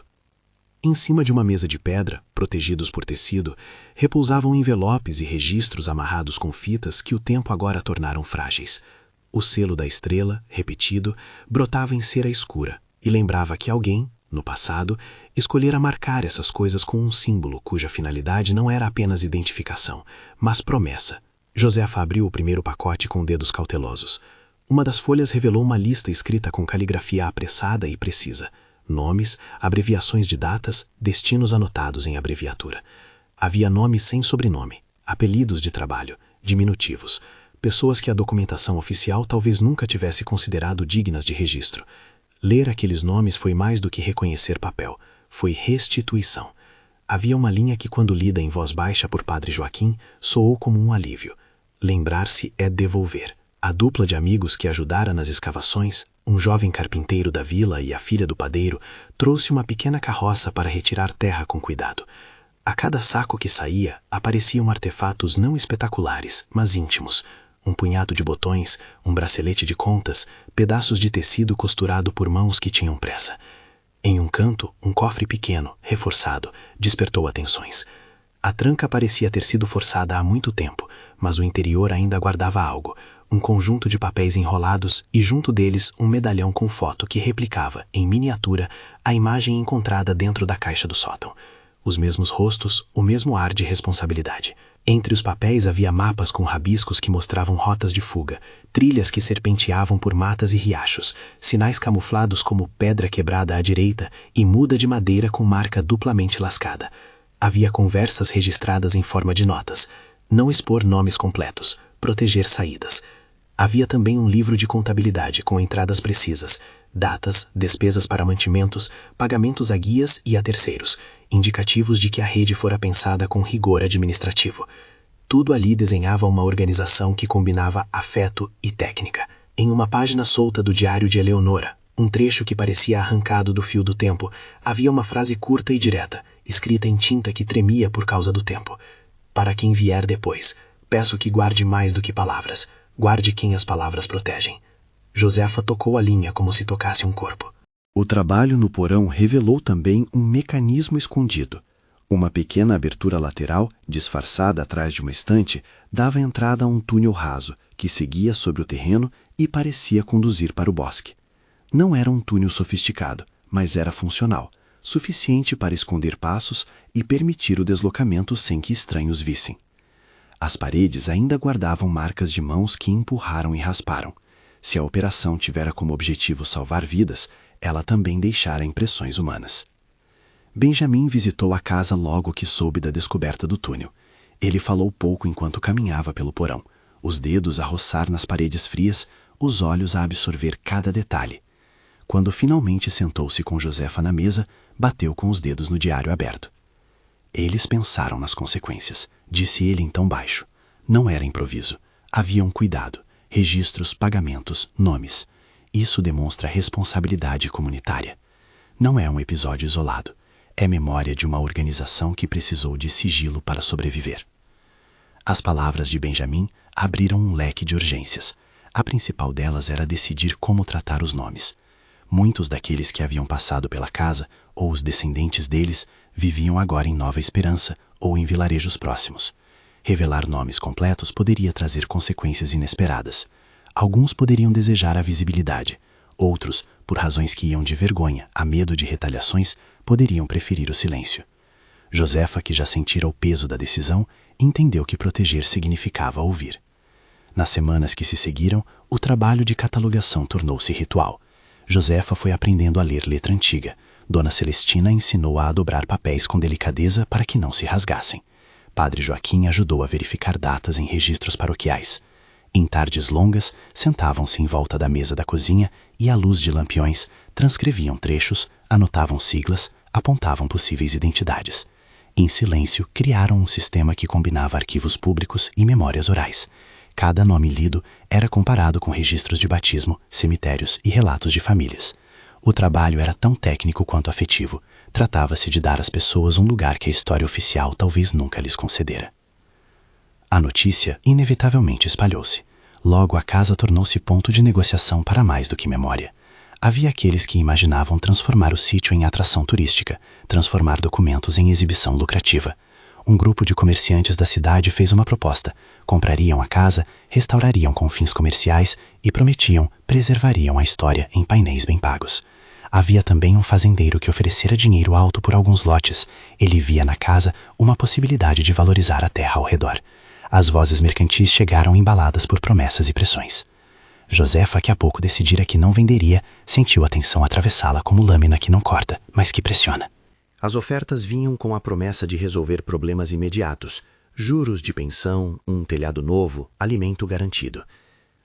Em cima de uma mesa de pedra, protegidos por tecido, repousavam envelopes e registros amarrados com fitas que o tempo agora tornaram frágeis. O selo da estrela, repetido, brotava em cera escura e lembrava que alguém, no passado, escolhera marcar essas coisas com um símbolo cuja finalidade não era apenas identificação, mas promessa. Josefa abriu o primeiro pacote com dedos cautelosos. Uma das folhas revelou uma lista escrita com caligrafia apressada e precisa. Nomes, abreviações de datas, destinos anotados em abreviatura. Havia nomes sem sobrenome, apelidos de trabalho, diminutivos, pessoas que a documentação oficial talvez nunca tivesse considerado dignas de registro. Ler aqueles nomes foi mais do que reconhecer papel, foi restituição. Havia uma linha que, quando lida em voz baixa por Padre Joaquim, soou como um alívio. Lembrar-se é devolver. A dupla de amigos que ajudara nas escavações, um jovem carpinteiro da vila e a filha do padeiro, trouxe uma pequena carroça para retirar terra com cuidado. A cada saco que saía, apareciam artefatos não espetaculares, mas íntimos. Um punhado de botões, um bracelete de contas, pedaços de tecido costurado por mãos que tinham pressa. Em um canto, um cofre pequeno, reforçado, despertou atenções. A tranca parecia ter sido forçada há muito tempo, mas o interior ainda guardava algo. Um conjunto de papéis enrolados e, junto deles, um medalhão com foto que replicava, em miniatura, a imagem encontrada dentro da caixa do sótão. Os mesmos rostos, o mesmo ar de responsabilidade. Entre os papéis havia mapas com rabiscos que mostravam rotas de fuga, trilhas que serpenteavam por matas e riachos, sinais camuflados como pedra quebrada à direita e muda de madeira com marca duplamente lascada. Havia conversas registradas em forma de notas. Não expor nomes completos, proteger saídas. Havia também um livro de contabilidade com entradas precisas, datas, despesas para mantimentos, pagamentos a guias e a terceiros, indicativos de que a rede fora pensada com rigor administrativo. Tudo ali desenhava uma organização que combinava afeto e técnica. Em uma página solta do diário de Eleonora, um trecho que parecia arrancado do fio do tempo, havia uma frase curta e direta, escrita em tinta que tremia por causa do tempo. Para quem vier depois, peço que guarde mais do que palavras. Guarde quem as palavras protegem. Josefa tocou a linha como se tocasse um corpo. O trabalho no porão revelou também um mecanismo escondido. Uma pequena abertura lateral, disfarçada atrás de uma estante, dava entrada a um túnel raso que seguia sobre o terreno e parecia conduzir para o bosque. Não era um túnel sofisticado, mas era funcional, suficiente para esconder passos e permitir o deslocamento sem que estranhos vissem. As paredes ainda guardavam marcas de mãos que empurraram e rasparam. Se a operação tivera como objetivo salvar vidas, ela também deixara impressões humanas. Benjamin visitou a casa logo que soube da descoberta do túnel. Ele falou pouco enquanto caminhava pelo porão, os dedos a roçar nas paredes frias, os olhos a absorver cada detalhe. Quando finalmente sentou-se com Josefa na mesa, bateu com os dedos no diário aberto. Eles pensaram nas consequências, disse ele em tom baixo. Não era improviso. Havia um cuidado, registros, pagamentos, nomes. Isso demonstra responsabilidade comunitária. Não é um episódio isolado. É memória de uma organização que precisou de sigilo para sobreviver. As palavras de Benjamin abriram um leque de urgências. A principal delas era decidir como tratar os nomes. Muitos daqueles que haviam passado pela casa, ou os descendentes deles, viviam agora em Nova Esperança ou em vilarejos próximos. Revelar nomes completos poderia trazer consequências inesperadas. Alguns poderiam desejar a visibilidade. Outros, por razões que iam de vergonha a medo de retaliações, poderiam preferir o silêncio. Josefa, que já sentira o peso da decisão, entendeu que proteger significava ouvir. Nas semanas que se seguiram, o trabalho de catalogação tornou-se ritual. Josefa foi aprendendo a ler letra antiga. Dona Celestina ensinou-a a dobrar papéis com delicadeza para que não se rasgassem. Padre Joaquim ajudou a verificar datas em registros paroquiais. Em tardes longas, sentavam-se em volta da mesa da cozinha e, à luz de lampiões, transcreviam trechos, anotavam siglas, apontavam possíveis identidades. Em silêncio, criaram um sistema que combinava arquivos públicos e memórias orais. Cada nome lido era comparado com registros de batismo, cemitérios e relatos de famílias. O trabalho era tão técnico quanto afetivo. Tratava-se de dar às pessoas um lugar que a história oficial talvez nunca lhes concedera. A notícia inevitavelmente espalhou-se. Logo a casa tornou-se ponto de negociação para mais do que memória. Havia aqueles que imaginavam transformar o sítio em atração turística, transformar documentos em exibição lucrativa. Um grupo de comerciantes da cidade fez uma proposta. Comprariam a casa, restaurariam com fins comerciais e prometiam, preservariam a história em painéis bem pagos. Havia também um fazendeiro que oferecera dinheiro alto por alguns lotes. Ele via na casa uma possibilidade de valorizar a terra ao redor. As vozes mercantis chegaram embaladas por promessas e pressões. Josefa, que há pouco decidira que não venderia, sentiu a tensão atravessá-la como lâmina que não corta, mas que pressiona. As ofertas vinham com a promessa de resolver problemas imediatos, juros de pensão, um telhado novo, alimento garantido.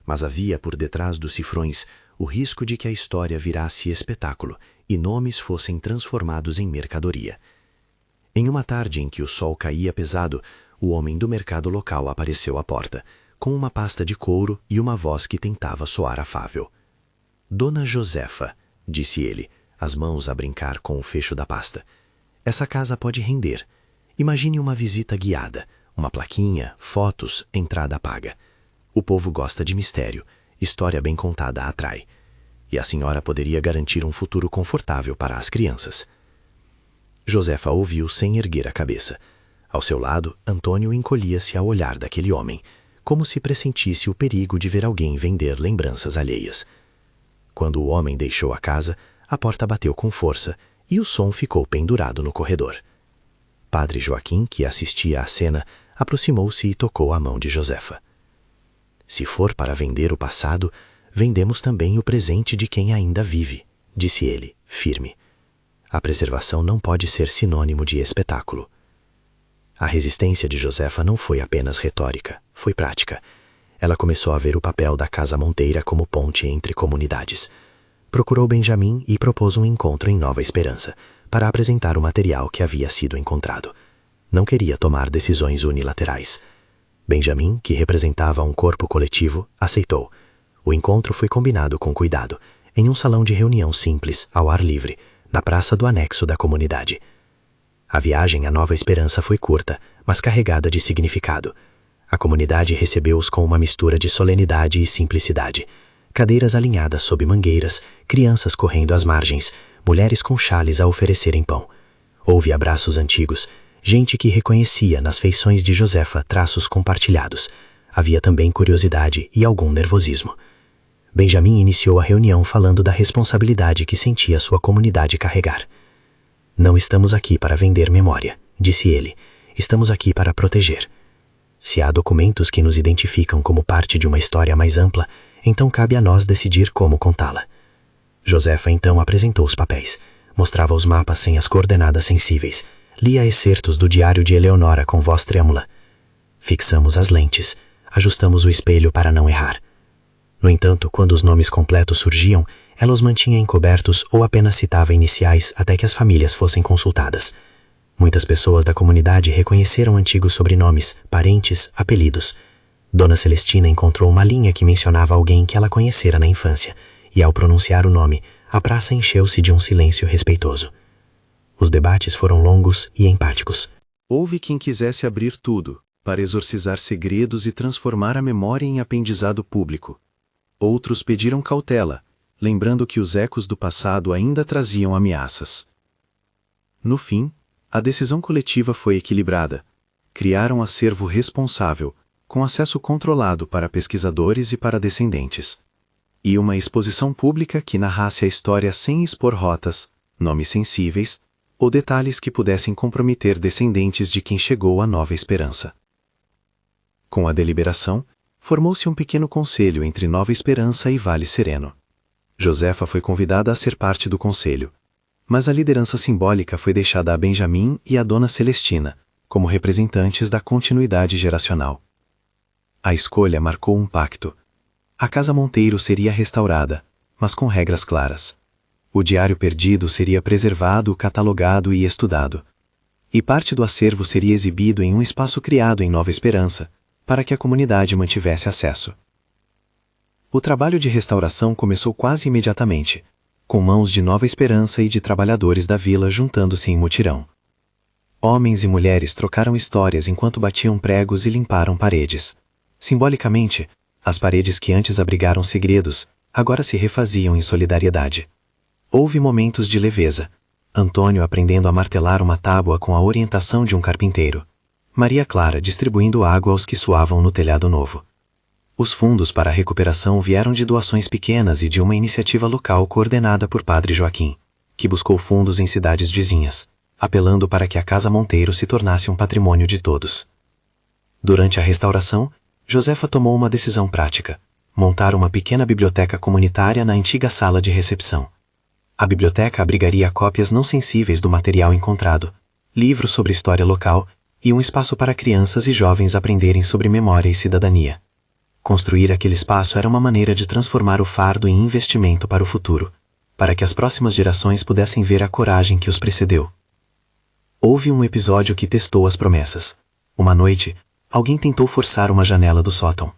Mas havia por detrás dos cifrões o risco de que a história virasse espetáculo e nomes fossem transformados em mercadoria. Em uma tarde em que o sol caía pesado, o homem do mercado local apareceu à porta, com uma pasta de couro e uma voz que tentava soar afável. Dona Josefa, disse ele, as mãos a brincar com o fecho da pasta. Essa casa pode render. Imagine uma visita guiada, uma plaquinha, fotos, entrada paga. O povo gosta de mistério, história bem contada atrai. E a senhora poderia garantir um futuro confortável para as crianças. Josefa ouviu sem erguer a cabeça. Ao seu lado, Antônio encolhia-se ao olhar daquele homem, como se pressentisse o perigo de ver alguém vender lembranças alheias. Quando o homem deixou a casa, a porta bateu com força e o som ficou pendurado no corredor. Padre Joaquim, que assistia à cena, aproximou-se e tocou a mão de Josefa. Se for para vender o passado, vendemos também o presente de quem ainda vive, disse ele, firme. A preservação não pode ser sinônimo de espetáculo. A resistência de Josefa não foi apenas retórica, foi prática. Ela começou a ver o papel da Casa Monteira como ponte entre comunidades. Procurou Benjamin e propôs um encontro em Nova Esperança, para apresentar o material que havia sido encontrado. Não queria tomar decisões unilaterais. Benjamin, que representava um corpo coletivo, aceitou. O encontro foi combinado com cuidado, em um salão de reunião simples, ao ar livre, na praça do anexo da comunidade. A viagem à Nova Esperança foi curta, mas carregada de significado. A comunidade recebeu-os com uma mistura de solenidade e simplicidade. Cadeiras alinhadas sob mangueiras, crianças correndo às margens, mulheres com chales a oferecerem pão. Houve abraços antigos, gente que reconhecia nas feições de Josefa traços compartilhados. Havia também curiosidade e algum nervosismo. Benjamin iniciou a reunião falando da responsabilidade que sentia sua comunidade carregar. Não estamos aqui para vender memória, disse ele. Estamos aqui para proteger. Se há documentos que nos identificam como parte de uma história mais ampla, então cabe a nós decidir como contá-la. Josefa então apresentou os papéis, mostrava os mapas sem as coordenadas sensíveis, lia excertos do diário de Eleonora com voz trêmula. Fixamos as lentes, ajustamos o espelho para não errar. No entanto, quando os nomes completos surgiam, ela os mantinha encobertos ou apenas citava iniciais até que as famílias fossem consultadas. Muitas pessoas da comunidade reconheceram antigos sobrenomes, parentes, apelidos. Dona Celestina encontrou uma linha que mencionava alguém que ela conhecera na infância, e ao pronunciar o nome, a praça encheu-se de um silêncio respeitoso. Os debates foram longos e empáticos. Houve quem quisesse abrir tudo, para exorcizar segredos e transformar a memória em aprendizado público. Outros pediram cautela, lembrando que os ecos do passado ainda traziam ameaças. No fim, a decisão coletiva foi equilibrada. Criaram um acervo responsável, com acesso controlado para pesquisadores e para descendentes. E uma exposição pública que narrasse a história sem expor rotas, nomes sensíveis ou detalhes que pudessem comprometer descendentes de quem chegou à Nova Esperança. Com a deliberação, formou-se um pequeno conselho entre Nova Esperança e Vale Sereno. Josefa foi convidada a ser parte do conselho, mas a liderança simbólica foi deixada a Benjamin e a Dona Celestina, como representantes da continuidade geracional. A escolha marcou um pacto. A Casa Monteiro seria restaurada, mas com regras claras. O diário perdido seria preservado, catalogado e estudado. E parte do acervo seria exibido em um espaço criado em Nova Esperança, para que a comunidade mantivesse acesso. O trabalho de restauração começou quase imediatamente, com mãos de Nova Esperança e de trabalhadores da vila juntando-se em mutirão. Homens e mulheres trocaram histórias enquanto batiam pregos e limparam paredes. Simbolicamente, as paredes que antes abrigaram segredos, agora se refaziam em solidariedade. Houve momentos de leveza. Antônio aprendendo a martelar uma tábua com a orientação de um carpinteiro. Maria Clara distribuindo água aos que suavam no telhado novo. Os fundos para a recuperação vieram de doações pequenas e de uma iniciativa local coordenada por Padre Joaquim, que buscou fundos em cidades vizinhas, apelando para que a Casa Monteiro se tornasse um patrimônio de todos. Durante a restauração, Josefa tomou uma decisão prática: montar uma pequena biblioteca comunitária na antiga sala de recepção. A biblioteca abrigaria cópias não sensíveis do material encontrado, livros sobre história local e um espaço para crianças e jovens aprenderem sobre memória e cidadania. Construir aquele espaço era uma maneira de transformar o fardo em investimento para o futuro, para que as próximas gerações pudessem ver a coragem que os precedeu. Houve um episódio que testou as promessas. Uma noite, alguém tentou forçar uma janela do sótão.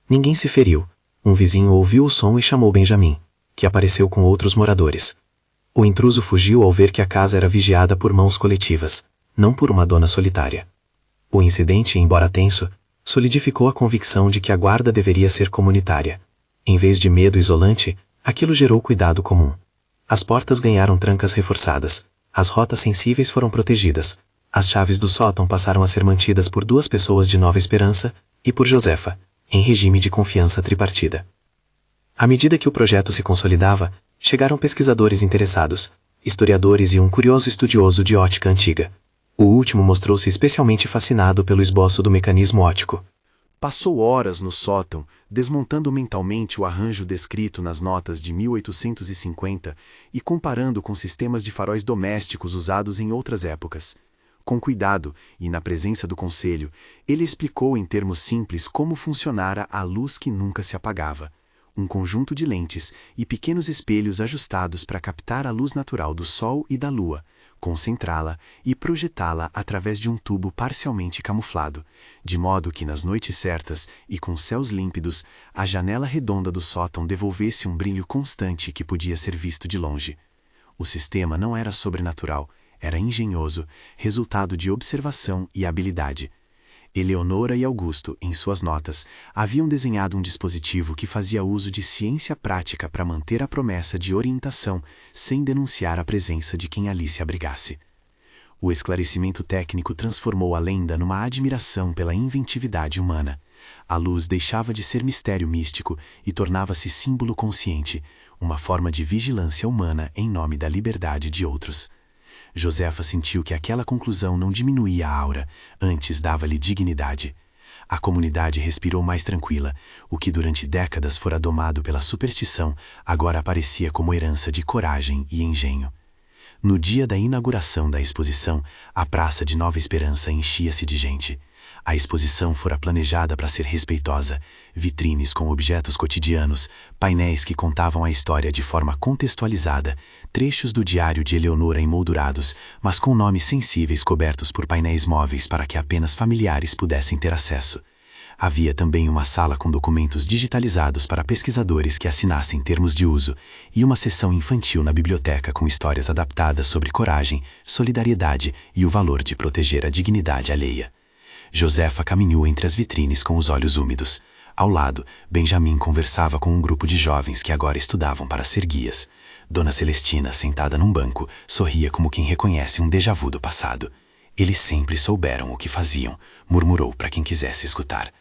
Ninguém se feriu. Um vizinho ouviu o som e chamou Benjamin, que apareceu com outros moradores. O intruso fugiu ao ver que a casa era vigiada por mãos coletivas, não por uma dona solitária. O incidente, embora tenso, solidificou a convicção de que a guarda deveria ser comunitária. Em vez de medo isolante, aquilo gerou cuidado comum. As portas ganharam trancas reforçadas, as rotas sensíveis foram protegidas, as chaves do sótão passaram a ser mantidas por 2 pessoas de Nova Esperança e por Josefa, em regime de confiança tripartida. À medida que o projeto se consolidava, chegaram pesquisadores interessados, historiadores e um curioso estudioso de ótica antiga. O último mostrou-se especialmente fascinado pelo esboço do mecanismo óptico. Passou horas no sótão, desmontando mentalmente o arranjo descrito nas notas de 1850 e comparando com sistemas de faróis domésticos usados em outras épocas. Com cuidado e na presença do conselho, ele explicou em termos simples como funcionara a luz que nunca se apagava. Um conjunto de lentes e pequenos espelhos ajustados para captar a luz natural do Sol e da Lua, concentrá-la e projetá-la através de um tubo parcialmente camuflado, de modo que nas noites certas e com céus límpidos, a janela redonda do sótão devolvesse um brilho constante que podia ser visto de longe. O sistema não era sobrenatural, era engenhoso, resultado de observação e habilidade. Eleonora e Augusto, em suas notas, haviam desenhado um dispositivo que fazia uso de ciência prática para manter a promessa de orientação sem denunciar a presença de quem ali se abrigasse. O esclarecimento técnico transformou a lenda numa admiração pela inventividade humana. A luz deixava de ser mistério místico e tornava-se símbolo consciente, uma forma de vigilância humana em nome da liberdade de outros. Josefa sentiu que aquela conclusão não diminuía a aura, antes dava-lhe dignidade. A comunidade respirou mais tranquila. O que durante décadas fora domado pela superstição, agora aparecia como herança de coragem e engenho. No dia da inauguração da exposição, a Praça de Nova Esperança enchia-se de gente. A exposição fora planejada para ser respeitosa, vitrines com objetos cotidianos, painéis que contavam a história de forma contextualizada, trechos do diário de Eleonora emoldurados, mas com nomes sensíveis cobertos por painéis móveis para que apenas familiares pudessem ter acesso. Havia também uma sala com documentos digitalizados para pesquisadores que assinassem termos de uso e uma seção infantil na biblioteca com histórias adaptadas sobre coragem, solidariedade e o valor de proteger a dignidade alheia. Josefa caminhou entre as vitrines com os olhos úmidos. Ao lado, Benjamin conversava com um grupo de jovens que agora estudavam para ser guias. Dona Celestina, sentada num banco, sorria como quem reconhece um déjà-vu do passado. Eles sempre souberam o que faziam, murmurou para quem quisesse escutar.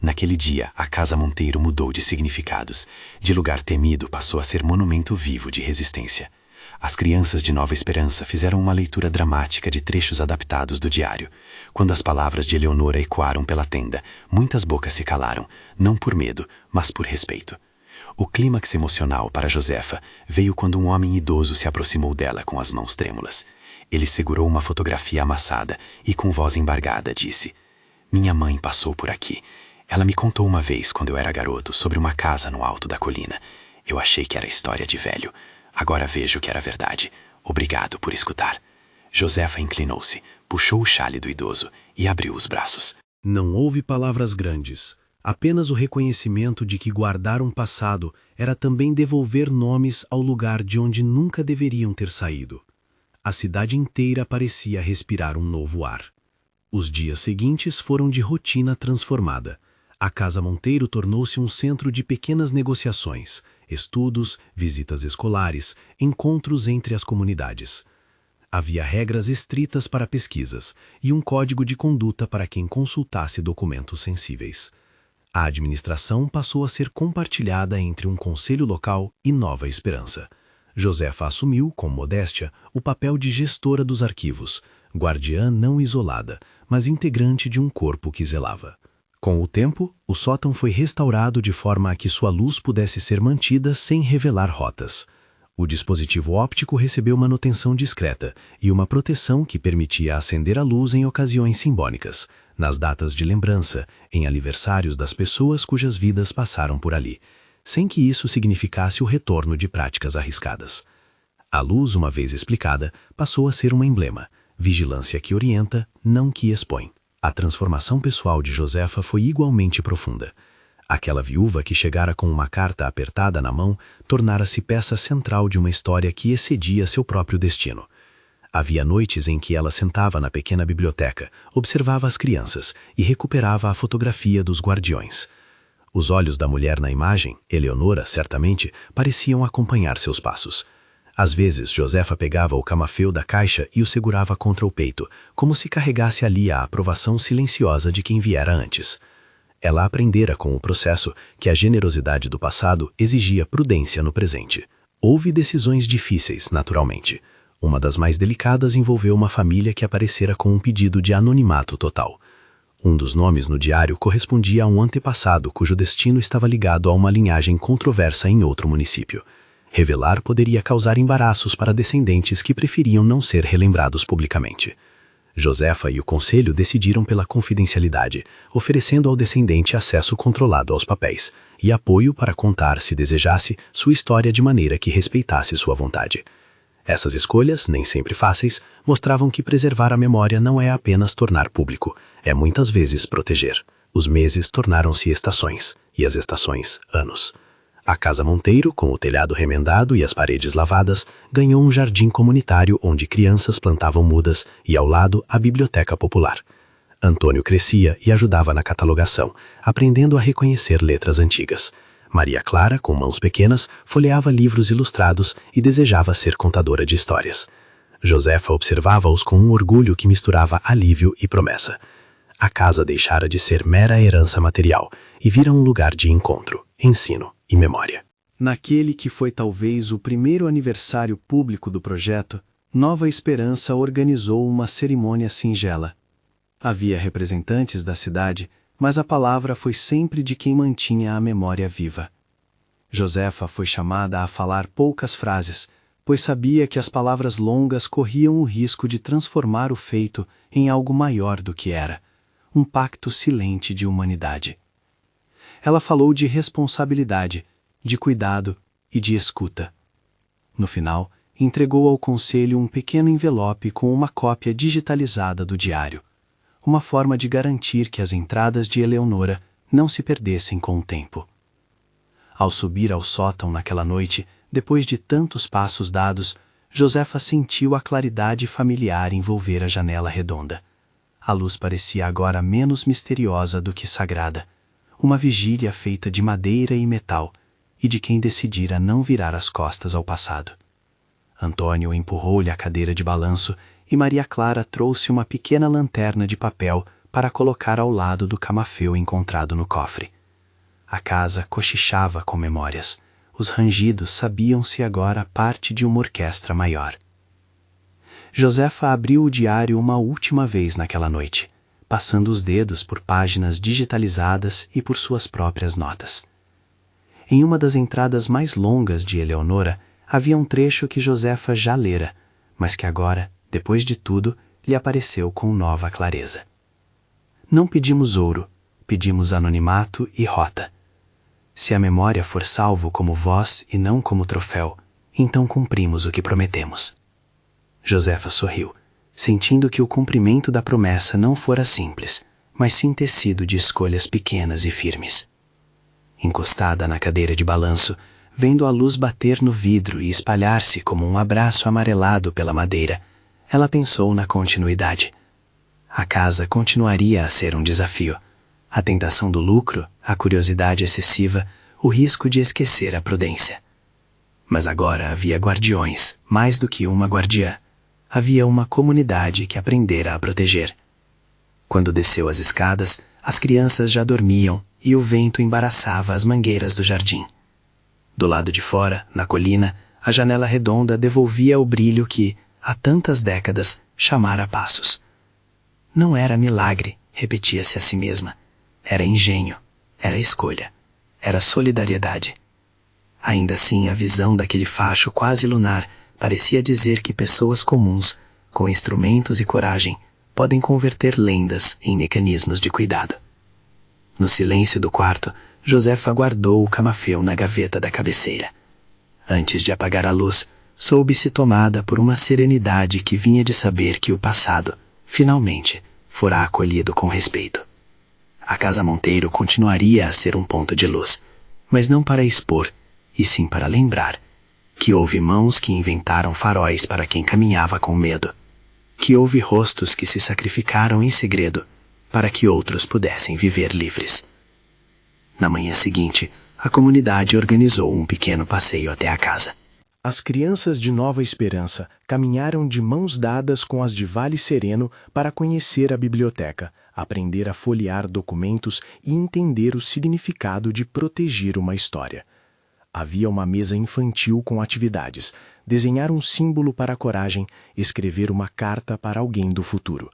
Naquele dia, a Casa Monteiro mudou de significados. De lugar temido passou a ser monumento vivo de resistência. As crianças de Nova Esperança fizeram uma leitura dramática de trechos adaptados do diário. Quando as palavras de Eleonora ecoaram pela tenda, muitas bocas se calaram, não por medo, mas por respeito. O clímax emocional para Josefa veio quando um homem idoso se aproximou dela com as mãos trêmulas. Ele segurou uma fotografia amassada e com voz embargada disse: "Minha mãe passou por aqui. Ela me contou uma vez, quando eu era garoto, sobre uma casa no alto da colina. Eu achei que era história de velho. Agora vejo que era verdade. Obrigado por escutar." Josefa inclinou-se, puxou o xale do idoso e abriu os braços. Não houve palavras grandes, apenas o reconhecimento de que guardar um passado era também devolver nomes ao lugar de onde nunca deveriam ter saído. A cidade inteira parecia respirar um novo ar. Os dias seguintes foram de rotina transformada. A Casa Monteiro tornou-se um centro de pequenas negociações, estudos, visitas escolares, encontros entre as comunidades. Havia regras estritas para pesquisas e um código de conduta para quem consultasse documentos sensíveis. A administração passou a ser compartilhada entre um conselho local e Nova Esperança. Josefa assumiu, com modéstia, o papel de gestora dos arquivos, guardiã não isolada, mas integrante de um corpo que zelava. Com o tempo, o sótão foi restaurado de forma a que sua luz pudesse ser mantida sem revelar rotas. O dispositivo óptico recebeu manutenção discreta e uma proteção que permitia acender a luz em ocasiões simbólicas, nas datas de lembrança, em aniversários das pessoas cujas vidas passaram por ali, sem que isso significasse o retorno de práticas arriscadas. A luz, uma vez explicada, passou a ser um emblema, vigilância que orienta, não que expõe. A transformação pessoal de Josefa foi igualmente profunda. Aquela viúva que chegara com uma carta apertada na mão tornara-se peça central de uma história que excedia seu próprio destino. Havia noites em que ela sentava na pequena biblioteca, observava as crianças e recuperava a fotografia dos guardiões. Os olhos da mulher na imagem, Eleonora, certamente, pareciam acompanhar seus passos. Às vezes, Josefa pegava o camafeu da caixa e o segurava contra o peito, como se carregasse ali a aprovação silenciosa de quem viera antes. Ela aprendera com o processo que a generosidade do passado exigia prudência no presente. Houve decisões difíceis, naturalmente. Uma das mais delicadas envolveu uma família que aparecera com um pedido de anonimato total. Um dos nomes no diário correspondia a um antepassado cujo destino estava ligado a uma linhagem controversa em outro município. Revelar poderia causar embaraços para descendentes que preferiam não ser relembrados publicamente. Josefa e o conselho decidiram pela confidencialidade, oferecendo ao descendente acesso controlado aos papéis e apoio para contar, se desejasse, sua história de maneira que respeitasse sua vontade. Essas escolhas, nem sempre fáceis, mostravam que preservar a memória não é apenas tornar público, é muitas vezes proteger. Os meses tornaram-se estações, e as estações, anos. A Casa Monteiro, com o telhado remendado e as paredes lavadas, ganhou um jardim comunitário onde crianças plantavam mudas e, ao lado, a biblioteca popular. Antônio crescia e ajudava na catalogação, aprendendo a reconhecer letras antigas. Maria Clara, com mãos pequenas, folheava livros ilustrados e desejava ser contadora de histórias. Josefa observava-os com um orgulho que misturava alívio e promessa. A casa deixara de ser mera herança material e vira um lugar de encontro, ensino e memória. Naquele que foi talvez o primeiro aniversário público do projeto, Nova Esperança organizou uma cerimônia singela. Havia representantes da cidade, mas a palavra foi sempre de quem mantinha a memória viva. Josefa foi chamada a falar poucas frases, pois sabia que as palavras longas corriam o risco de transformar o feito em algo maior do que era, um pacto silente de humanidade. Ela falou de responsabilidade, de cuidado e de escuta. No final, entregou ao conselho um pequeno envelope com uma cópia digitalizada do diário, uma forma de garantir que as entradas de Eleonora não se perdessem com o tempo. Ao subir ao sótão naquela noite, depois de tantos passos dados, Josefa sentiu a claridade familiar envolver a janela redonda. A luz parecia agora menos misteriosa do que sagrada, uma vigília feita de madeira e metal, e de quem decidira não virar as costas ao passado. Antônio empurrou-lhe a cadeira de balanço e Maria Clara trouxe uma pequena lanterna de papel para colocar ao lado do camafeu encontrado no cofre. A casa cochichava com memórias. Os rangidos sabiam-se agora parte de uma orquestra maior. Josefa abriu o diário uma última vez naquela noite, passando os dedos por páginas digitalizadas e por suas próprias notas. Em uma das entradas mais longas de Eleonora, havia um trecho que Josefa já lera, mas que agora, depois de tudo, lhe apareceu com nova clareza. Não pedimos ouro, pedimos anonimato e rota. Se a memória for salvo como voz e não como troféu, então cumprimos o que prometemos. Josefa sorriu, sentindo que o cumprimento da promessa não fora simples, mas sim tecido de escolhas pequenas e firmes. Encostada na cadeira de balanço, vendo a luz bater no vidro e espalhar-se como um abraço amarelado pela madeira, ela pensou na continuidade. A casa continuaria a ser um desafio. A tentação do lucro, a curiosidade excessiva, o risco de esquecer a prudência. Mas agora havia guardiões, mais do que uma guardiã. Havia uma comunidade que aprendera a proteger. Quando desceu as escadas, as crianças já dormiam e o vento embaraçava as mangueiras do jardim. Do lado de fora, na colina, a janela redonda devolvia o brilho que, há tantas décadas, chamara passos. Não era milagre, repetia-se a si mesma. Era engenho, era escolha, era solidariedade. Ainda assim, a visão daquele facho quase lunar parecia dizer que pessoas comuns, com instrumentos e coragem, podem converter lendas em mecanismos de cuidado. No silêncio do quarto, Josefa guardou o camafeu na gaveta da cabeceira. Antes de apagar a luz, soube-se tomada por uma serenidade que vinha de saber que o passado, finalmente, fora acolhido com respeito. A Casa Monteiro continuaria a ser um ponto de luz, mas não para expor, e sim para lembrar, que houve mãos que inventaram faróis para quem caminhava com medo, que houve rostos que se sacrificaram em segredo, para que outros pudessem viver livres. Na manhã seguinte, a comunidade organizou um pequeno passeio até a casa. As crianças de Nova Esperança caminharam de mãos dadas com as de Vale Sereno para conhecer a biblioteca, aprender a folhear documentos e entender o significado de proteger uma história. Havia uma mesa infantil com atividades, desenhar um símbolo para a coragem, escrever uma carta para alguém do futuro.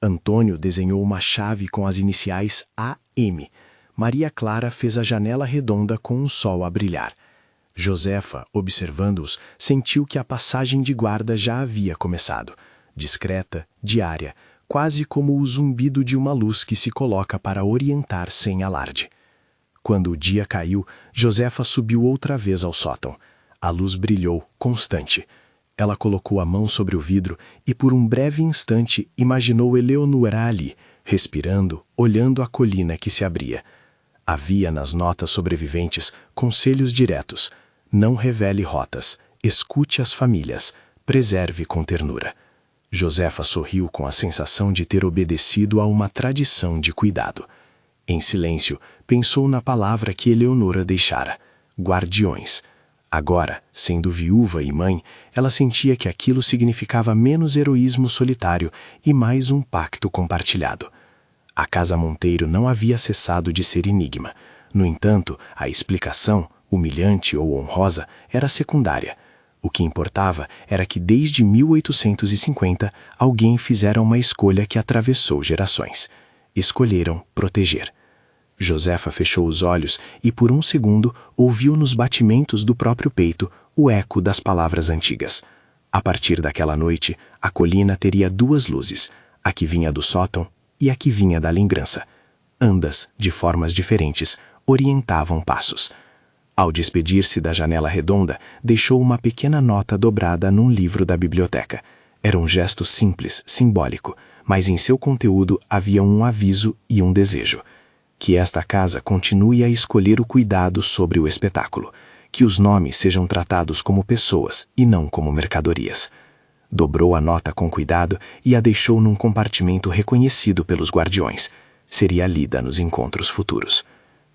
Antônio desenhou uma chave com as iniciais AM. Maria Clara fez a janela redonda com um sol a brilhar. Josefa, observando-os, sentiu que a passagem de guarda já havia começado. Discreta, diária, quase como o zumbido de uma luz que se coloca para orientar sem alarde. Quando o dia caiu, Josefa subiu outra vez ao sótão. A luz brilhou, constante. Ela colocou a mão sobre o vidro e por um breve instante imaginou Eleonora ali, respirando, olhando a colina que se abria. Havia nas notas sobreviventes conselhos diretos. Não revele rotas, escute as famílias, preserve com ternura. Josefa sorriu com a sensação de ter obedecido a uma tradição de cuidado. Em silêncio, pensou na palavra que Eleonora deixara: guardiões. Agora, sendo viúva e mãe, ela sentia que aquilo significava menos heroísmo solitário e mais um pacto compartilhado. A casa Monteiro não havia cessado de ser enigma. No entanto, a explicação, humilhante ou honrosa, era secundária. O que importava era que desde 1850 alguém fizera uma escolha que atravessou gerações. Escolheram proteger. Josefa fechou os olhos e por um segundo ouviu nos batimentos do próprio peito o eco das palavras antigas. A partir daquela noite, a colina teria duas luzes, a que vinha do sótão e a que vinha da lembrança. Ambas, de formas diferentes, orientavam passos. Ao despedir-se da janela redonda, deixou uma pequena nota dobrada num livro da biblioteca. Era um gesto simples, simbólico, mas em seu conteúdo havia um aviso e um desejo. Que esta casa continue a escolher o cuidado sobre o espetáculo. Que os nomes sejam tratados como pessoas e não como mercadorias. Dobrou a nota com cuidado e a deixou num compartimento reconhecido pelos guardiões. Seria lida nos encontros futuros.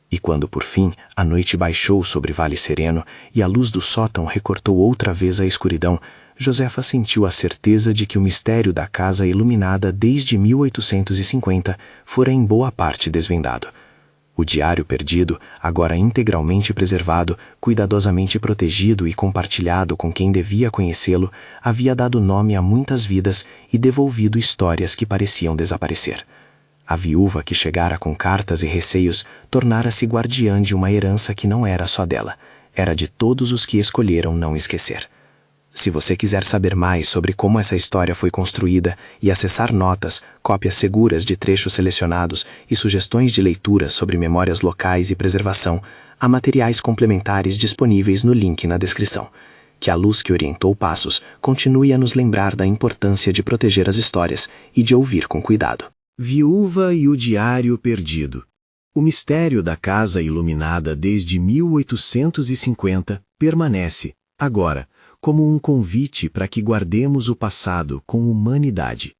E quando, por fim, a noite baixou sobre Vale Sereno e a luz do sótão recortou outra vez a escuridão, Josefa sentiu a certeza de que o mistério da casa iluminada desde 1850 fora em boa parte desvendado. O diário perdido, agora integralmente preservado, cuidadosamente protegido e compartilhado com quem devia conhecê-lo, havia dado nome a muitas vidas e devolvido histórias que pareciam desaparecer. A viúva que chegara com cartas e receios tornara-se guardiã de uma herança que não era só dela, era de todos os que escolheram não esquecer. Se você quiser saber mais sobre como essa história foi construída e acessar notas, cópias seguras de trechos selecionados e sugestões de leitura sobre memórias locais e preservação, há materiais complementares disponíveis no link na descrição. Que a luz que orientou passos continue a nos lembrar da importância de proteger as histórias e de ouvir com cuidado. Viúva e o Diário Perdido. O mistério da casa iluminada desde 1850 permanece, agora, como um convite para que guardemos o passado com humanidade.